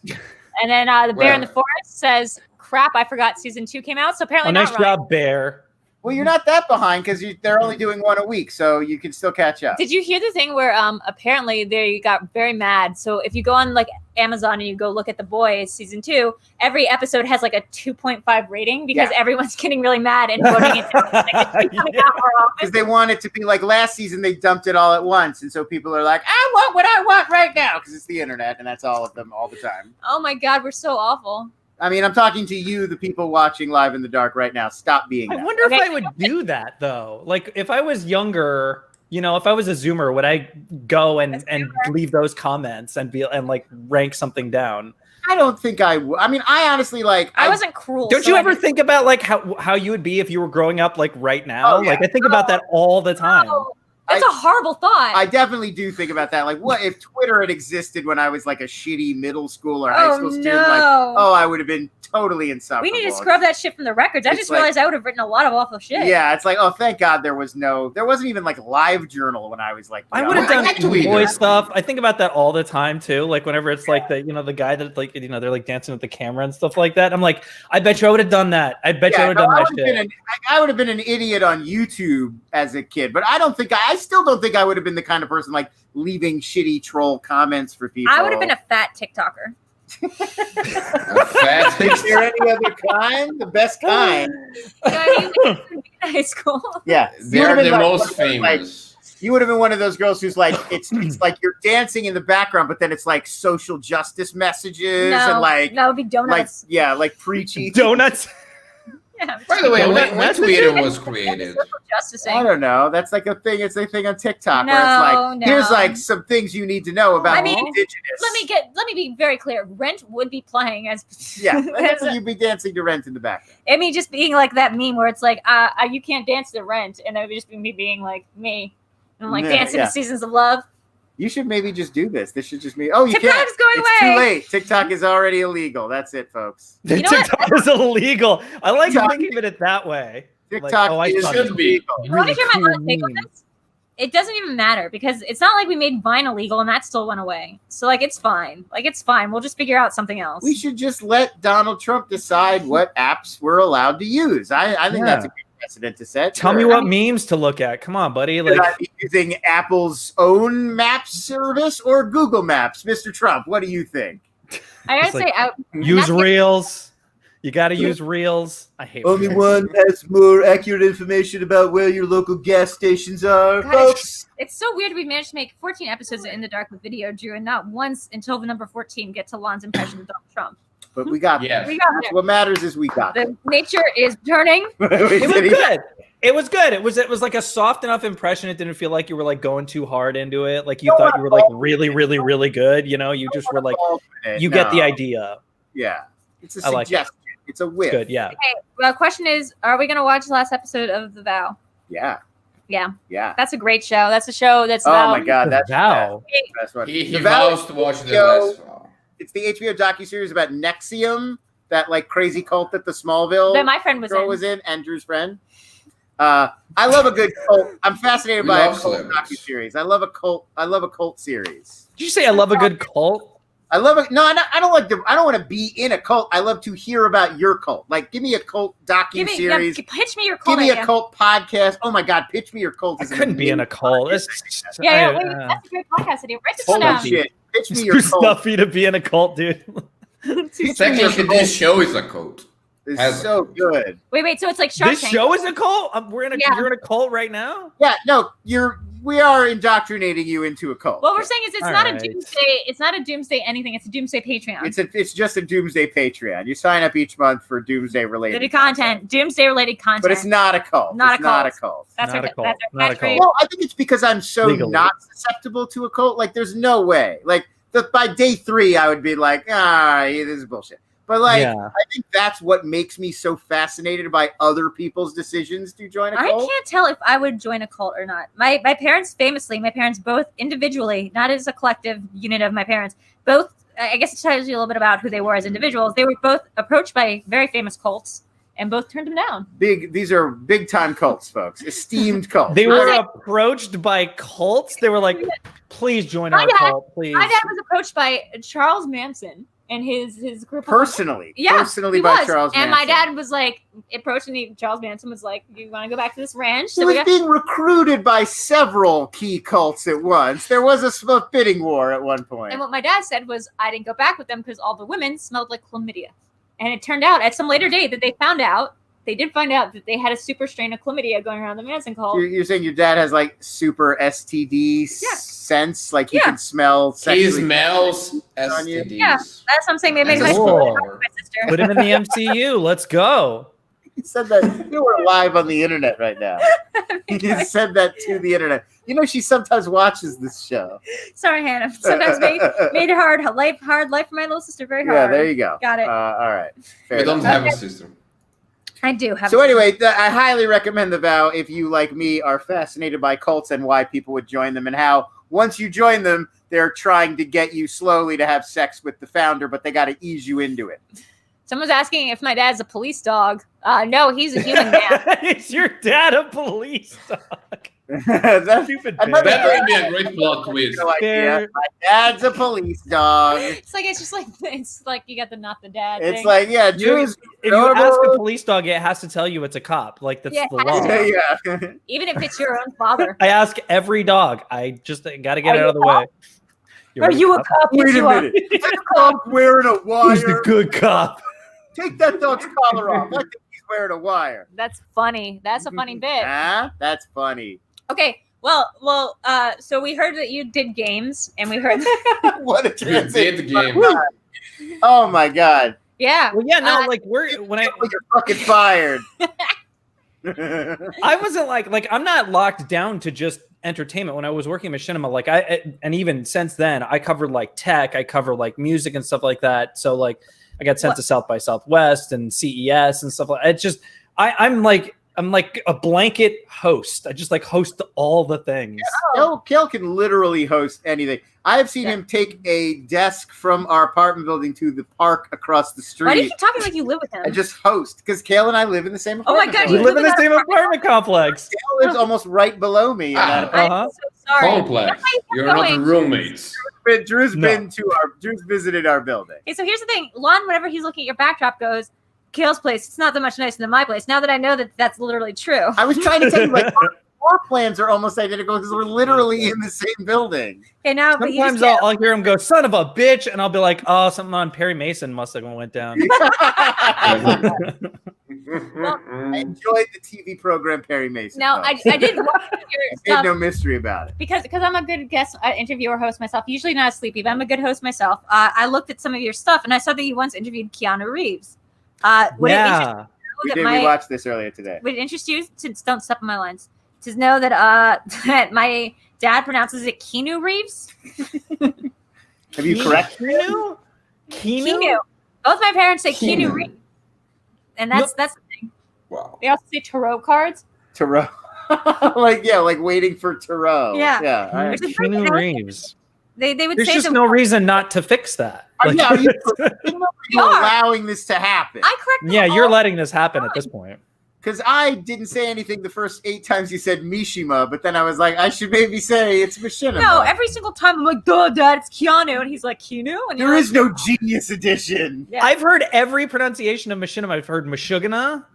S1: And then the Bear in the Forest says, crap, I forgot season 2 came out. So apparently
S4: Nice job, Bear.
S2: Well, you're not that behind because they're only doing one a week, so you can still catch up.
S1: Did you hear the thing where apparently they got very mad? So if you go on like Amazon and you go look at The Boys season 2, every episode has like a 2.5 rating because everyone's getting really mad and voting it
S2: because they want it to be like last season. They dumped it all at once, and so people are like, "I want what I want right now," because it's the internet, and that's all of them all the time.
S1: Oh my God, we're so awful.
S2: I mean, I'm talking to you, the people watching Live in the Dark right now. Stop being.
S4: I wonder if I would do that though. Like if I was younger, you know, if I was a Zoomer, would I go and leave those comments and be and like rank something down?
S2: I don't think I would. I mean, I honestly like.
S1: I wasn't cruel.
S4: Don't you ever think about like how you would be if you were growing up like right now?
S2: Oh, yeah.
S4: Like I think about that all the time.
S1: No. That's a horrible thought.
S2: I definitely do think about that. Like, what if Twitter had existed when I was like a shitty middle school or high school student? Like, I would have been totally insufferable.
S1: We need to scrub that shit from the records. I just realized I would have written a lot of awful shit.
S2: Yeah, it's like, thank God there wasn't even like Live Journal when I was like.
S4: I would have done boy stuff. I think about that all the time too. Like whenever it's like the guy that like they're like dancing with the camera and stuff like that. I'm like, I bet you I would have done that. I bet you I would have done that shit.
S2: I would have been an idiot on YouTube as a kid, but I still don't think I would have been the kind of person like leaving shitty troll comments for people.
S1: I would have been a fat TikToker.
S2: Is there any other kind? The best kind.
S1: High school.
S2: Yeah,
S3: they're the most famous.
S2: You would have been one of those girls who's like, it's like you're dancing in the background, but then it's like social justice messages and like
S1: that would be donuts.
S2: Like preachy
S4: donuts.
S1: Yeah.
S3: By the way, when Twitter was created,
S2: I don't know. That's like a thing. It's a thing on TikTok where it's like, here's like some things you need to know about indigenous.
S1: Let me be very clear. Rent would be playing as
S2: you'd be dancing to Rent in the background.
S1: I mean, just being like that meme where it's like, you can't dance to Rent, and that would just be me being like me, and I'm like dancing to Seasons of Love.
S2: You should maybe just do this. This should just be. Oh, you
S1: TikTok's
S2: can't.
S1: going
S2: it's
S1: away.
S2: Too late. TikTok is already illegal. That's it, folks.
S1: You know
S4: TikTok is illegal. I like thinking of it that way.
S2: TikTok
S3: it should be.
S1: You want to hear my hot take on this? it doesn't even matter because it's not like we made Vine illegal and that still went away. So like it's fine. Like it's fine. We'll just figure out something else.
S2: We should just let Donald Trump decide what apps we're allowed to use. I think that's a good precedent to set.
S4: Tell me what memes to look at. Come on, buddy.
S2: Should I be using Apple's own Maps service or Google Maps? Mr. Trump, what do you think?
S1: I gotta say,
S4: use Reels. You got to use Reels. I hate
S2: Only
S4: Reels.
S2: one has more accurate information about where your local gas stations are,
S1: God,
S2: folks.
S1: It's so weird we've managed to make 14 episodes of In the Dark with Videodrew and not once until the number 14 get to Lon's impression of Donald Trump.
S2: But we got
S3: Yes.
S1: We got there.
S2: What matters is we got
S1: The nature is turning.
S4: It was good. It was good. It was like a soft enough impression. It didn't feel like you were like going too hard into it. Like you thought you were like really, really, really good. You know, you just were like, you get the idea.
S2: Yeah. It's a
S4: I like
S2: suggestion. It's a whiff.
S4: Good. Yeah.
S1: Okay, well, the question is, are we going to watch the last episode of The Vow?
S2: Yeah.
S1: Yeah.
S2: Yeah.
S1: That's a great show. That's a show that's
S2: Oh
S1: about...
S2: my God. That's
S4: Vow.
S2: the best one.
S3: He
S2: The Vow
S3: vows to watch the
S2: HBO
S3: last one.
S2: It's the HBO docuseries about Nexium, that like crazy cult that the Smallville
S1: that my friend was
S2: girl
S1: in.
S2: was in, Andrew's friend. I love a good cult. I'm fascinated by a
S3: Love
S2: cult
S3: celebrities.
S2: docuseries. I love a cult series.
S4: Did you say I love a good cult?
S2: I love it. No, I don't like I don't want to be in a cult. I love to hear about your cult. Like, give me a cult docu-series.
S1: Pitch me your cult
S2: Give me
S1: idea.
S2: a cult podcast. Oh my God, pitch me your cult.
S4: I couldn't be in a cult. That's
S1: Wait, that's a great podcast idea. Write this one
S2: Holy
S1: down.
S2: shit. Pitch me your
S4: too
S2: cult.
S4: stuffy to be in a cult, dude.
S3: Technically, this show is a cult.
S2: It's so good.
S1: Wait, so it's like Shark
S4: This
S1: Tank.
S4: show is a cult. You're in a cult right now.
S2: Yeah, no, we are indoctrinating you into a cult.
S1: What we're saying is it's
S4: All
S1: not
S4: right.
S1: a doomsday. It's not a doomsday anything. It's a doomsday Patreon.
S2: It's just a Doomsday Patreon. You sign up each month for Doomsday related
S1: content. Doomsday related content.
S2: But it's not a cult.
S1: Not a
S2: It's not a
S1: cult.
S2: cult.
S1: That's
S4: Not
S1: our,
S4: a cult.
S1: that's our
S4: Not a
S1: catchphrase.
S4: cult.
S2: Well, I think it's because I'm so
S4: Legally.
S2: not susceptible to a cult. Like, there's no way. Like, by day 3, I would be like, this is bullshit. But like,
S4: Yeah.
S2: I think that's what makes me so fascinated by other people's decisions to join a
S1: I
S2: cult.
S1: can't tell if I would join a cult or not. My parents both individually, not as a collective unit of my parents, both, I guess it tells you a little bit about who they were as individuals. They were both approached by very famous cults and both turned them down.
S2: These are big time cults, folks. Esteemed cults.
S4: They were
S1: Okay.
S4: approached by cults. They were like, "Please join
S1: My
S4: our
S1: dad-
S4: cult, please."
S1: My dad was approached by Charles Manson and his group of
S2: personally
S1: Yeah,
S2: personally
S1: he
S2: by
S1: was.
S2: Charles
S1: and
S2: Manson.
S1: my dad was like approaching me. Charles Manson was like, "You want to go back to this ranch?"
S2: He
S1: So
S2: was
S1: we got,
S2: being recruited by several key cults at once. There was a bidding war at one point.
S1: and what my dad said was, "I didn't go back with them because all the women smelled like chlamydia." And it turned out at some later date that they did find out that they had a super strain of chlamydia going around the Manson cult.
S2: You're saying your dad has like super STD sense, like he
S1: Yeah.
S2: can smell
S3: He
S2: sexually.
S3: smells
S2: on you.
S3: STDs.
S1: Yeah. That's what I'm saying. They made
S3: That's
S1: high
S3: a
S1: school
S3: spoiler.
S1: with my sister.
S4: Put him in the MCU. Let's go.
S2: He said that you were live on the internet right now. He just said that to the internet. You know, she sometimes watches this show.
S1: Sorry, Hannah. Sometimes made it hard life for my little sister. Very hard.
S2: Yeah, there you go.
S1: Got it.
S2: All right. Fair
S3: We don't
S2: enough.
S3: have a sister.
S1: I do have.
S2: So anyway, I highly recommend The Vow if you, like me, are fascinated by cults and why people would join them and how once you join them, they're trying to get you slowly to have sex with the founder, but they got to ease you into it.
S1: Someone's asking if my dad's a police dog. No, he's a human man.
S4: Is your dad a police dog?
S2: That's
S4: Stupid
S2: Another-
S4: bitch.
S3: That would be a great plot twist.
S2: no idea.
S4: Fair.
S2: My dad's a police dog.
S1: It's like you got the not the dad.
S2: It's
S1: thing.
S2: like, yeah,
S4: You-
S2: Jews.
S4: If you ask a police dog, it has to tell you it's a cop. Like that's
S1: Yeah,
S4: the
S1: it has
S4: law.
S1: to.
S2: Yeah.
S1: Even if it's your own father.
S4: I ask every dog. I just got to get
S1: Are
S4: it out of the
S1: you a
S4: way.
S1: Are you a cop?
S2: Wait
S1: Yes,
S2: a
S1: you are.
S2: minute. Is that dog wearing a
S4: Who's the
S2: wire?
S4: good cop?
S2: Take that dog's collar off. I think he's wearing a wire.
S1: That's funny. That's a funny bit.
S2: Huh? That's funny.
S1: Okay. Well. So we heard that you did games, and we heard.
S2: What a
S3: We
S2: transition.
S3: did the game.
S2: Oh my god.
S1: Yeah.
S4: Well, yeah, no, like when I
S2: You're fucking fired.
S4: I wasn't like I'm not locked down to just entertainment. When I was working at Machinima, like and even since then, I covered like tech, I cover like music and stuff like that. So like I got sent to South by Southwest and CES and stuff like. It's just I'm like a blanket host. I just like host all the things.
S2: Kel can literally host anything. I have seen him take a desk from our apartment building to the park across the street.
S1: Why do you keep talking like you live with him?
S2: and just host, because Kale and I live in the same
S1: Oh my
S2: apartment.
S1: God,
S2: building.
S4: We live in the same apartment complex.
S2: Kale lives almost right below me. in that apartment.
S1: I'm so sorry.
S3: Complex. You're not roommates.
S2: But Drew's
S4: No.
S2: Drew's visited our building.
S1: Okay, so here's the thing. Lon, whenever he's looking at your backdrop, goes, Kale's place, it's not that much nicer than my place. Now that I know that that's literally true.
S2: I was trying to tell you, like, our floor plans are almost identical because we're literally in the same building.
S1: Okay, now, but you
S4: Sometimes
S1: just
S4: I'll hear him go, "Son of a bitch," and I'll be like, "Oh, something on Perry Mason must have went down."
S2: I enjoyed the TV program Perry Mason.
S1: Now, I did watch your
S2: made
S1: stuff
S2: no mystery about it.
S1: because I'm a good guest interviewer host myself. Usually not sleepy, but I'm a good host myself. I looked at some of your stuff, and I saw that you once interviewed Keanu Reeves. Would it interest
S4: Yeah.
S2: We
S1: that
S2: we watched this earlier today.
S1: would it interest you to don't step on my lines to know that that my dad pronounces it Keanu Reeves?
S2: Have you corrected?
S4: Keanu?
S1: Keanu. Both my parents say Keanu
S3: Keanu.
S1: Reeves, and that's the thing.
S3: Wow.
S1: They also say tarot cards.
S2: Tarot. like waiting for Tarot.
S1: Yeah.
S2: Yeah. all right.
S1: Which is pretty
S4: Keanu
S1: nice.
S4: Reeves.
S1: They would
S4: There's
S1: say
S4: just
S1: the
S4: no reason not to fix that.
S2: Are you, are you
S1: We are.
S2: allowing this to happen?
S1: I correct them
S4: Yeah, you're
S1: all.
S4: letting this happen at this point.
S2: Because I didn't say anything the first 8 times you said Mishima, but then I was like, I should maybe say it's Machinima.
S1: No, every single time I'm like, duh, Dad, it's Keanu. And he's like, Keanu? And
S2: There is no genius edition.
S1: Yeah.
S4: I've heard every pronunciation of Machinima. I've heard Mashugana.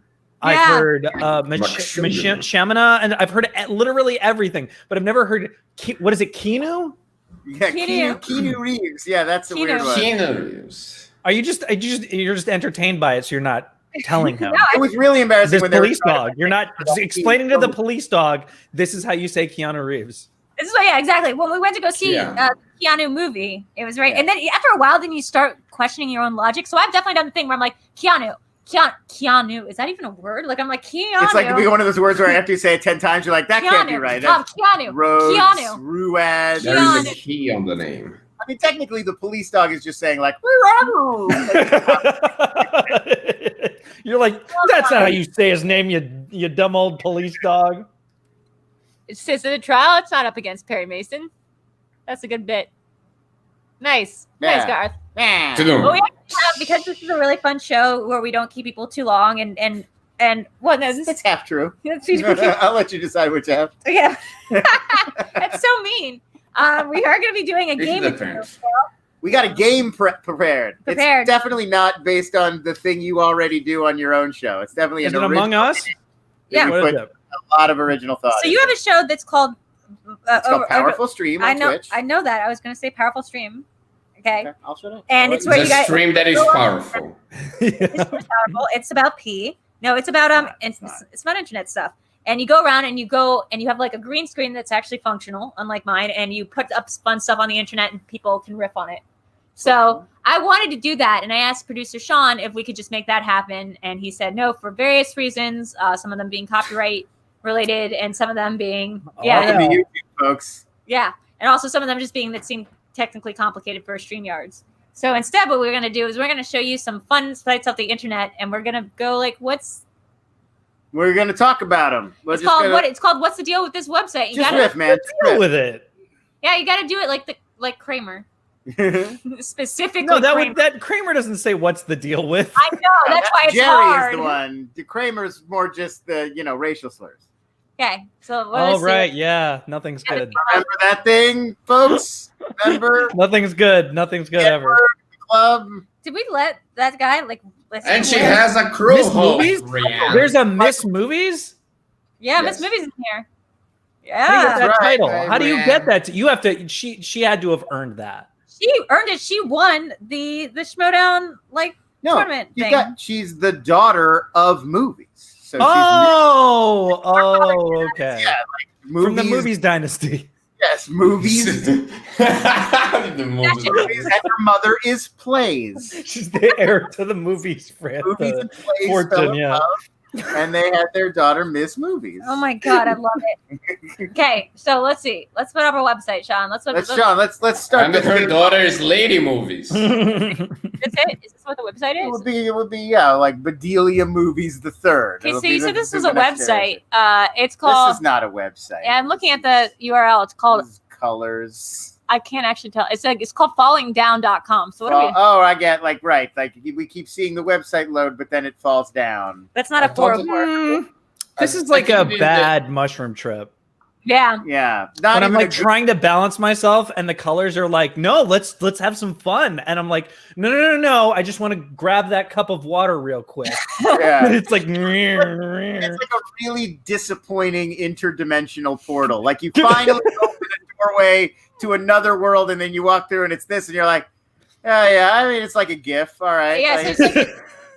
S4: I've
S1: Yeah.
S4: heard
S3: Mashugana.
S4: Shamana, and I've heard literally everything. But I've never heard, what is it, Keanu?
S2: Yeah,
S1: Keanu.
S2: Keanu Reeves. Yeah, that's a
S1: Keanu.
S2: weird one.
S3: Keanu Reeves.
S4: Are you just, you're just entertained by it, so you're not telling him.
S1: No,
S2: It was really embarrassing
S4: This
S2: when they were
S4: police
S2: trying
S4: dog.
S2: to-
S4: You're not just explaining to the police dog, this is how you say Keanu Reeves.
S1: This is what, yeah, exactly. When we went to go see
S3: Yeah.
S1: Keanu movie, it was right.
S2: Yeah.
S1: And then after a while, then you start questioning your own logic. So I've definitely done the thing where I'm like, Keanu. Is that even a word? Like, I'm like, Keanu.
S2: It's like one of those words where after you say it 10 times, you're like, that can't be
S1: Keanu.
S2: right. That's
S1: Keanu.
S2: Rhodes,
S1: Keanu.
S2: Ruad.
S3: There is a key on the name.
S2: I mean, technically, the police dog is just saying, like,
S4: You're like, that's not how you say his name, you dumb old police dog.
S1: It says in the trial, it's not up against Perry Mason. That's a good bit. Nice. Nice,
S2: Yeah.
S1: Garth.
S2: "Nah."
S1: Well, we actually have, because this is a really fun show where we don't keep people too long and well, no, this
S2: That's half true.
S1: is
S2: I'll let you decide which half.
S1: yeah. That's so mean. We are going to be doing a
S3: It
S1: game.
S3: depends.
S2: We got a game prepared.
S1: Prepared.
S2: It's definitely not based on the thing you already do on your own show. It's definitely
S4: Is
S2: an
S4: it Among Us?
S1: Yeah.
S2: We
S4: What
S2: put
S4: is it?
S2: a lot of original thought.
S1: So you have a show that's called.
S2: It's called Powerful Stream on
S1: I know.
S2: Twitch.
S1: I know that. I was going to say Powerful Stream. Okay.
S2: Okay, I'll shut up.
S1: And
S2: I'll
S1: it's
S2: let
S1: where
S2: you
S3: The
S1: you guys-
S3: stream that is powerful.
S1: It's powerful. It's about pee. No, it's about it's about internet stuff. And you go around and you have like a green screen that's actually functional, unlike mine, and you put up fun stuff on the internet and people can riff on it. So I wanted to do that, and I asked producer Sean if we could just make that happen, and he said no for various reasons. Some of them being copyright related, and some of them being
S2: Welcome to YouTube, folks.
S1: yeah, and also some of them just being that seem technically complicated for StreamYards. So instead, what we're going to do is we're going to show you some fun sites off the internet, and we're going to go like,
S2: We're gonna talk about them.
S1: it's called what's the deal with this website? You
S2: Just
S1: gotta,
S2: riff, man.
S4: Deal with it.
S1: yeah, you got to do it like Kramer, specifically.
S4: No,
S1: Kramer.
S4: that Kramer doesn't say what's the deal with.
S1: I know that's why it's
S2: Jerry
S1: hard.
S2: is the one. The Kramer's more just the racial slurs.
S1: Okay, so
S4: Oh right, yeah, nothing's good.
S2: Remember that thing, folks? Remember
S4: Nothing's good. Nothing's good ever.
S2: the club?
S1: Did we let that guy like?
S3: And she has a crew
S4: Miss
S3: host,
S4: Movies?
S3: Rihanna.
S4: There's a Miss Movies.
S1: Yeah,
S3: Yes.
S1: Miss Movies in here.
S4: How do you get
S1: Yeah,
S4: that
S2: right,
S4: title?
S2: right,
S4: How do you
S3: man.
S4: get that? You have to. She had to have earned that.
S1: she earned it. She won the Schmoedown tournament thing.
S2: She's the daughter of movies. So
S4: Oh, okay.
S2: Yeah, she's
S4: From the movies dynasty.
S2: Yes, movies.
S3: the movie.
S2: movies, and her mother is plays.
S4: She's the heir to the movies
S2: Movies and plays fell
S4: fortune,
S2: in
S4: yeah.
S2: love, and they had their daughter Miss Movies.
S1: Oh my god, I love it. Okay, so let's see. Let's put up our website, Sean. Let's
S2: Let's start.
S3: And
S2: this
S3: her
S2: thing.
S3: daughter is Lady Movies.
S1: That's it. Is this what the website
S2: It
S1: is?
S2: would be like Bedelia Movies the Third.
S1: Okay,
S2: It'll
S1: so
S2: be
S1: you said
S2: the-
S1: this
S2: the
S1: was a
S2: next
S1: website.
S2: generation.
S1: It's called.
S2: This is not a website.
S1: Yeah, I'm looking at the URL. It's called
S2: This is colors.
S1: I can't actually tell. It's called fallingdown.com. So what are we?
S2: I get like we keep seeing the website load, but then it falls down.
S1: That's not a 404.
S4: This is like a bad mushroom trip.
S1: Yeah.
S2: Yeah.
S4: When I'm like trying to balance myself and the colors are like, no, let's have some fun. And I'm like, no. I just want to grab that cup of water real quick.
S2: Yeah.
S4: It's like
S2: it's like a really disappointing interdimensional portal. Like you finally open a doorway to another world and then you walk through and it's this and you're like, yeah, I mean it's like a GIF. All right.
S1: Yeah,
S2: like,
S1: so it's like,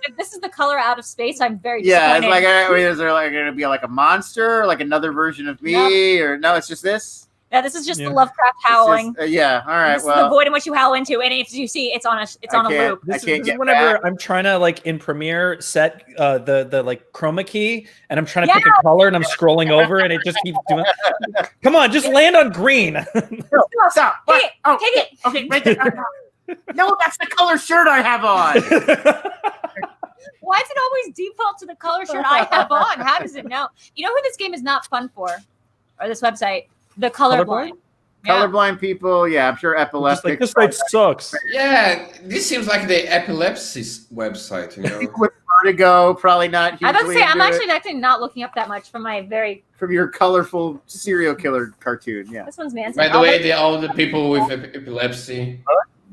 S1: if this is the color out of space, I'm very
S2: yeah,
S1: disappointed.
S2: it's like, is there like going to be like a monster, like another version of me, or no? It's just this.
S1: Yeah, this is just the Lovecraft howling.
S2: Yeah, all right.
S1: This is the void in which you howl into, and if you see, it's on a loop.
S2: I can't get
S4: whenever
S2: back.
S4: I'm trying to like in Premiere set the like chroma key, and I'm trying to pick a color, and I'm scrolling over, and it just keeps doing. Come on, just land on green.
S2: Stop!
S1: Take it.
S2: Okay, right there. No, that's the color shirt I have on.
S1: Why does it always default to the color shirt I have on? How does it know? You know who this game is not fun for? Or this website? The colorblind.
S2: Colorblind people, yeah, I'm sure epileptic.
S4: Like, this site sucks.
S3: Yeah, this seems like the epilepsy website, you know.
S2: With Vertigo, probably not.
S1: I'm about to say, I'm
S2: into it.
S1: actually not looking up that much from my very.
S2: From your colorful serial killer cartoon, yeah.
S1: This one's Manson.
S3: By the way, all the people with epilepsy.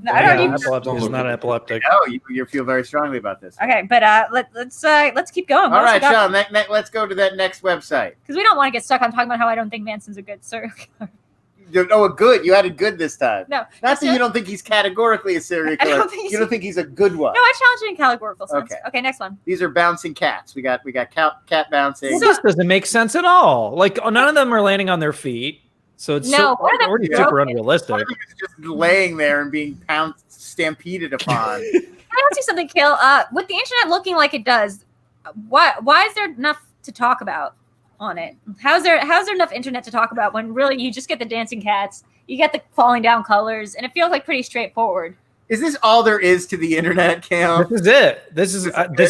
S1: I don't even.
S4: Epileptic is not epileptic.
S2: Oh, you feel very strongly about this.
S1: Okay, but let's keep going.
S2: All right, Sean, let's go to that next website.
S1: Because we don't want to get stuck on talking about how I don't think Manson's a good serial killer.
S2: Oh, good. You added good this time.
S1: No.
S2: Not that you don't think he's categorically a serial killer. You don't think he's a good one.
S1: No, I challenge you in categorical sense.
S2: Okay.
S1: Okay, next one.
S2: These are bouncing cats. We got cat bouncing.
S4: Well, this doesn't make sense at all. Like none of them are landing on their feet. So it's already super unrealistic.
S2: One of them is just laying there and being stampeded upon.
S1: Can I ask you something, Kale? With the internet looking like it does, why is there enough to talk about on it? How's there enough internet to talk about when really you just get the dancing cats, you get the falling down colors, and it feels like pretty straightforward?
S2: Is this all there is to the internet, Cam?
S4: This is it. This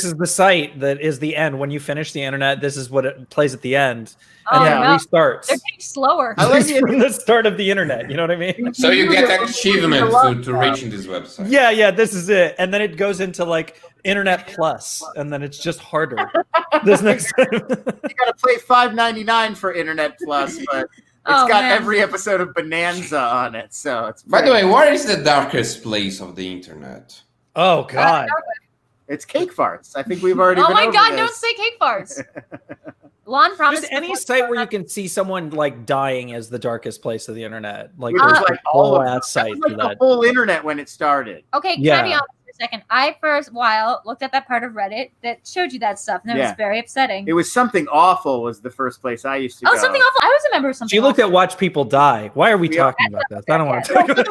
S4: is the site that is the end. When you finish the internet, this is what it plays at the end, and then it restarts.
S1: They're getting slower.
S2: I like
S4: from the start of the internet. You know what I mean?
S3: So you get achievement to reaching this website.
S4: Yeah. This is it, and then it goes into like Internet Plus, and then it's just harder. This next time,
S2: you got to pay $5.99 for Internet Plus, but. It's got every episode of Bonanza on it, so it's.
S3: By the way, what is the darkest place of the internet?
S4: Oh God,
S2: it's cake farts. I think we've already.
S1: Oh
S2: been
S1: my
S2: over
S1: God!
S2: this.
S1: Don't say cake farts. Lon promised.
S4: Just any site where you can see someone like dying is the darkest place of the internet. Like
S2: It
S4: there's
S2: was
S4: like
S2: like all
S4: whole
S2: of
S4: ass site
S2: that was
S4: for
S2: like
S4: that.
S2: the whole internet when it started.
S1: Okay, can I be honest for a second? I for a while looked at that part of Reddit that showed you that stuff, and it was very upsetting.
S2: It was Something Awful was the first place I used to go.
S1: Oh, Something Awful! I was a member of Something.
S4: She looked
S1: Awful.
S4: at Watch People Die. Why are we talking about this? I don't want to talk about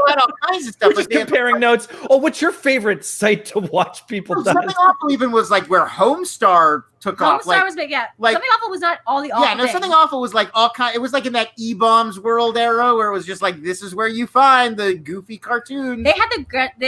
S2: had all kinds of stuff.
S4: We're just comparing notes. Oh, what's your favorite site to watch people die?
S2: Something Awful even was like where Homestar took off.
S1: Homestar was big, yeah.
S2: like-
S1: Something Awful was not all the awful things.
S2: Something Awful was like all kind. It was like in that E-Bombs world era where it was just like this is where you find the goofy cartoons.
S1: They had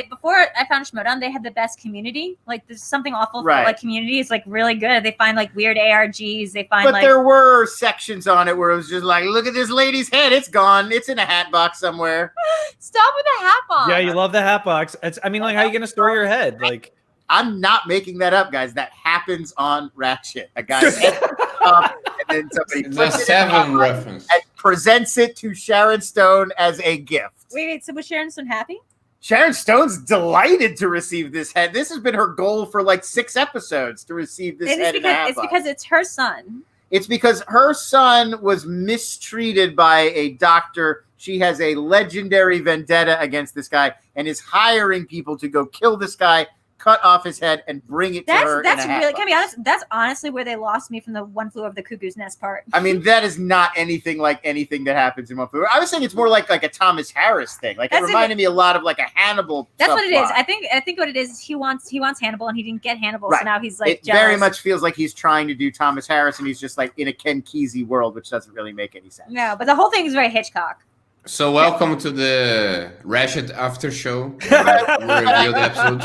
S1: before I found Schmoedown, they had the best community. Like there's Something Awful for like community is like really good. They find like weird ARGs. They find
S2: But there were sections on it where it was just like, look at this lady's head. It's gone. It's in a hat box somewhere.
S1: Stop with the hat box.
S4: Yeah, you love the hat box. I mean, like, how are you gonna store your head? Like,
S2: I'm not making that up, guys. That happens on Ratchet. A guy's head up, and then somebody
S3: The
S2: puts it in
S3: Seven
S2: a
S3: reference.
S2: and presents it to Sharon Stone as a gift.
S1: Wait, so was Sharon Stone happy?
S2: Sharon Stone's delighted to receive this head. This has been her goal for like 6 episodes to receive this head in a hat
S1: It's
S2: box.
S1: because it's her son.
S2: It's because her son was mistreated by a doctor. She has a legendary vendetta against this guy and is hiring people to go kill this guy, cut off his head, and bring it to her.
S1: That's
S2: in a hat
S1: really.
S2: box.
S1: Can I be honest? That's honestly where they lost me from the One Flew Over the Cuckoo's Nest part.
S2: I mean, that is not anything like anything that happens in One Flew Over. I was saying it's more like a Thomas Harris thing. Like it reminded me a lot of like a Hannibal.
S1: That's what it is.
S2: subplot.
S1: I think what it is he wants Hannibal and he didn't get Hannibal, so now he's like
S2: It
S1: jealous.
S2: very much feels like he's trying to do Thomas Harris, and he's just like in a Ken Kesey world, which doesn't really make any sense.
S1: No, but the whole thing is very Hitchcock.
S3: So welcome to the Ratchet After Show. We review the episodes.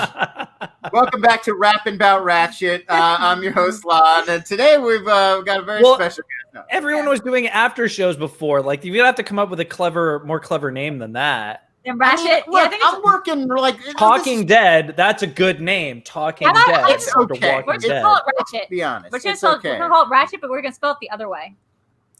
S2: Welcome back to Rapping About Ratchet. I'm your host, Lon, and today we've got a very special guest. No.
S4: Everyone was doing after shows before. Like, you have to come up with a more clever name than that.
S1: And Ratchet.
S2: Look, I'm working like
S4: Talking Dead. That's a good name. Talking Dead.
S2: It's okay.
S1: We're just call it Ratchet.
S2: To be honest,
S1: We're going to call it Ratchet, but we're going to spell it the other way.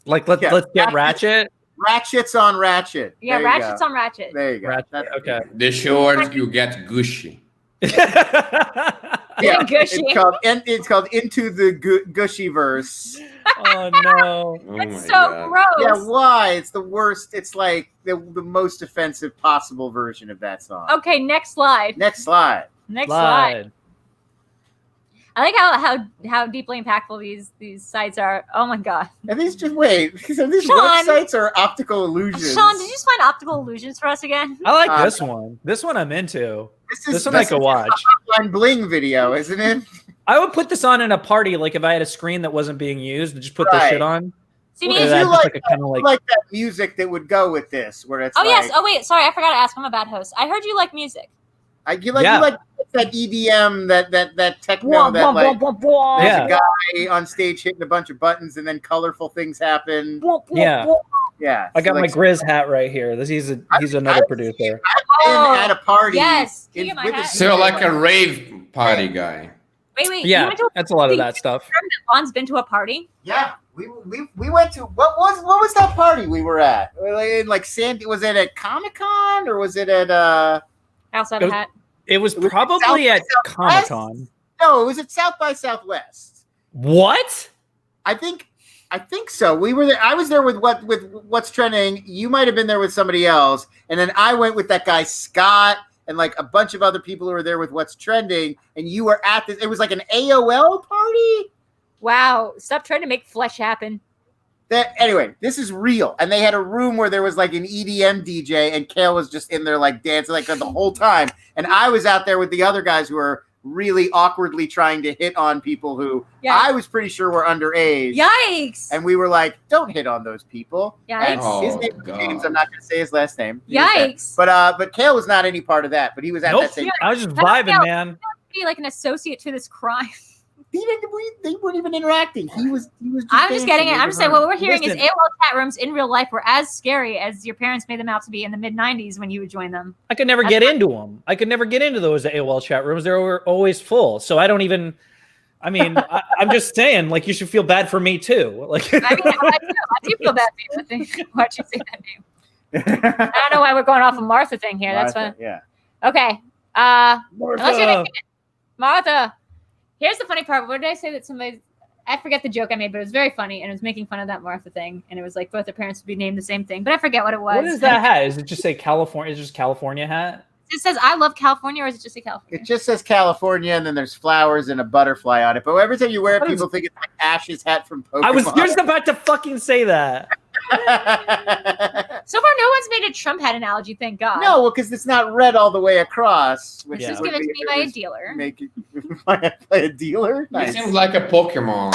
S4: Like, let's get Ratchet.
S2: Ratchets on Ratchet.
S1: Yeah, Ratchets on Ratchet.
S2: There you go.
S4: Ratchet, okay.
S3: The short, you get gushy.
S2: Yeah,
S1: Gushy.
S2: It's called Into the Gushy Verse.
S4: Oh no!
S1: That's so gross.
S2: Yeah, why? It's the worst. It's like the most offensive possible version of that song.
S1: Okay, next slide.
S2: Next slide.
S1: Next slide. I like how deeply impactful these sites are. Oh my god!
S2: And these just wait. So these
S1: Sean,
S2: websites are optical illusions.
S1: Sean, did you just find optical illusions for us again?
S4: I like this one. This one I'm into. This one I could watch.
S2: Hotline Bling video, isn't it?
S4: I would put this on in a party, like if I had a screen that wasn't being used, and just put this shit on.
S1: See,
S2: well, you like that music that would go with this, where it's
S1: yes. Oh wait, sorry, I forgot to ask. I'm a bad host. I heard you like music.
S2: You like that EDM, that techno, there's a guy on stage hitting a bunch of buttons and then colorful things happen. Yeah.
S4: I got my Grizz hat right here. He's another producer.
S2: I've been at a party.
S1: Yes.
S3: So like a rave party guy.
S1: Wait.
S4: Yeah, that's a lot of that stuff.
S1: Lon's been to a party.
S2: Yeah, we went to what was that party we were at? Like Sandy, was it at Comic-Con or was it at
S1: Outside of Hat?
S4: It was probably at Comic-Con.
S2: No, it was at South by Southwest.
S4: What?
S2: I think so. We were there. I was there with What's Trending. You might have been there with somebody else, and then I went with that guy Scott and like a bunch of other people who were there with What's Trending. And you were at this. It was like an AOL party.
S1: Wow! Stop trying to make flesh happen.
S2: Anyway, this is real. And they had a room where there was like an EDM DJ, and Kale was just in there like dancing like the whole time. And I was out there with the other guys who were really awkwardly trying to hit on people who I was pretty sure were underage.
S1: Yikes!
S2: And we were like, don't hit on those people.
S1: Yikes.
S2: And his name was James. I'm not going to say his last name.
S1: Yikes!
S2: But Kale was not any part of that. But he was at that same.
S4: I was just vibing, man.
S1: Be like an associate to this crime.
S2: They weren't even interacting. He was.
S1: I'm just getting it. I'm just saying what we're hearing is AOL chat rooms in real life were as scary as your parents made them out to be in the mid-90s when you would join them.
S4: I could never get into them. I could never get into those AOL chat rooms. They were always full. So I don't even. I mean, I'm just saying, like, you should feel bad for me too. Like,
S1: I do feel bad for you. Why'd you say that name? I don't know why we're going off a Martha thing here. That's fun.
S2: Yeah.
S1: Okay. Martha. Here's the funny part. What did I say that somebody? I forget the joke I made, but it was very funny, and it was making fun of that Martha thing. And it was like both their parents would be named the same thing, but I forget what it was.
S4: What is that hat? Is it just say California? Is it just California hat?
S1: It says "I love California," or is it just say California?
S2: It just says California, and then there's flowers and a butterfly on it. But every time you wear it, people think it's like Ash's hat from Pokemon.
S4: I was just about to fucking say that.
S1: So far, no one's made a Trump hat analogy. Thank God.
S2: No, well, because it's not red all the way across.
S1: This is given to me by a dealer.
S2: By a dealer? Nice.
S3: It seems like a Pokemon.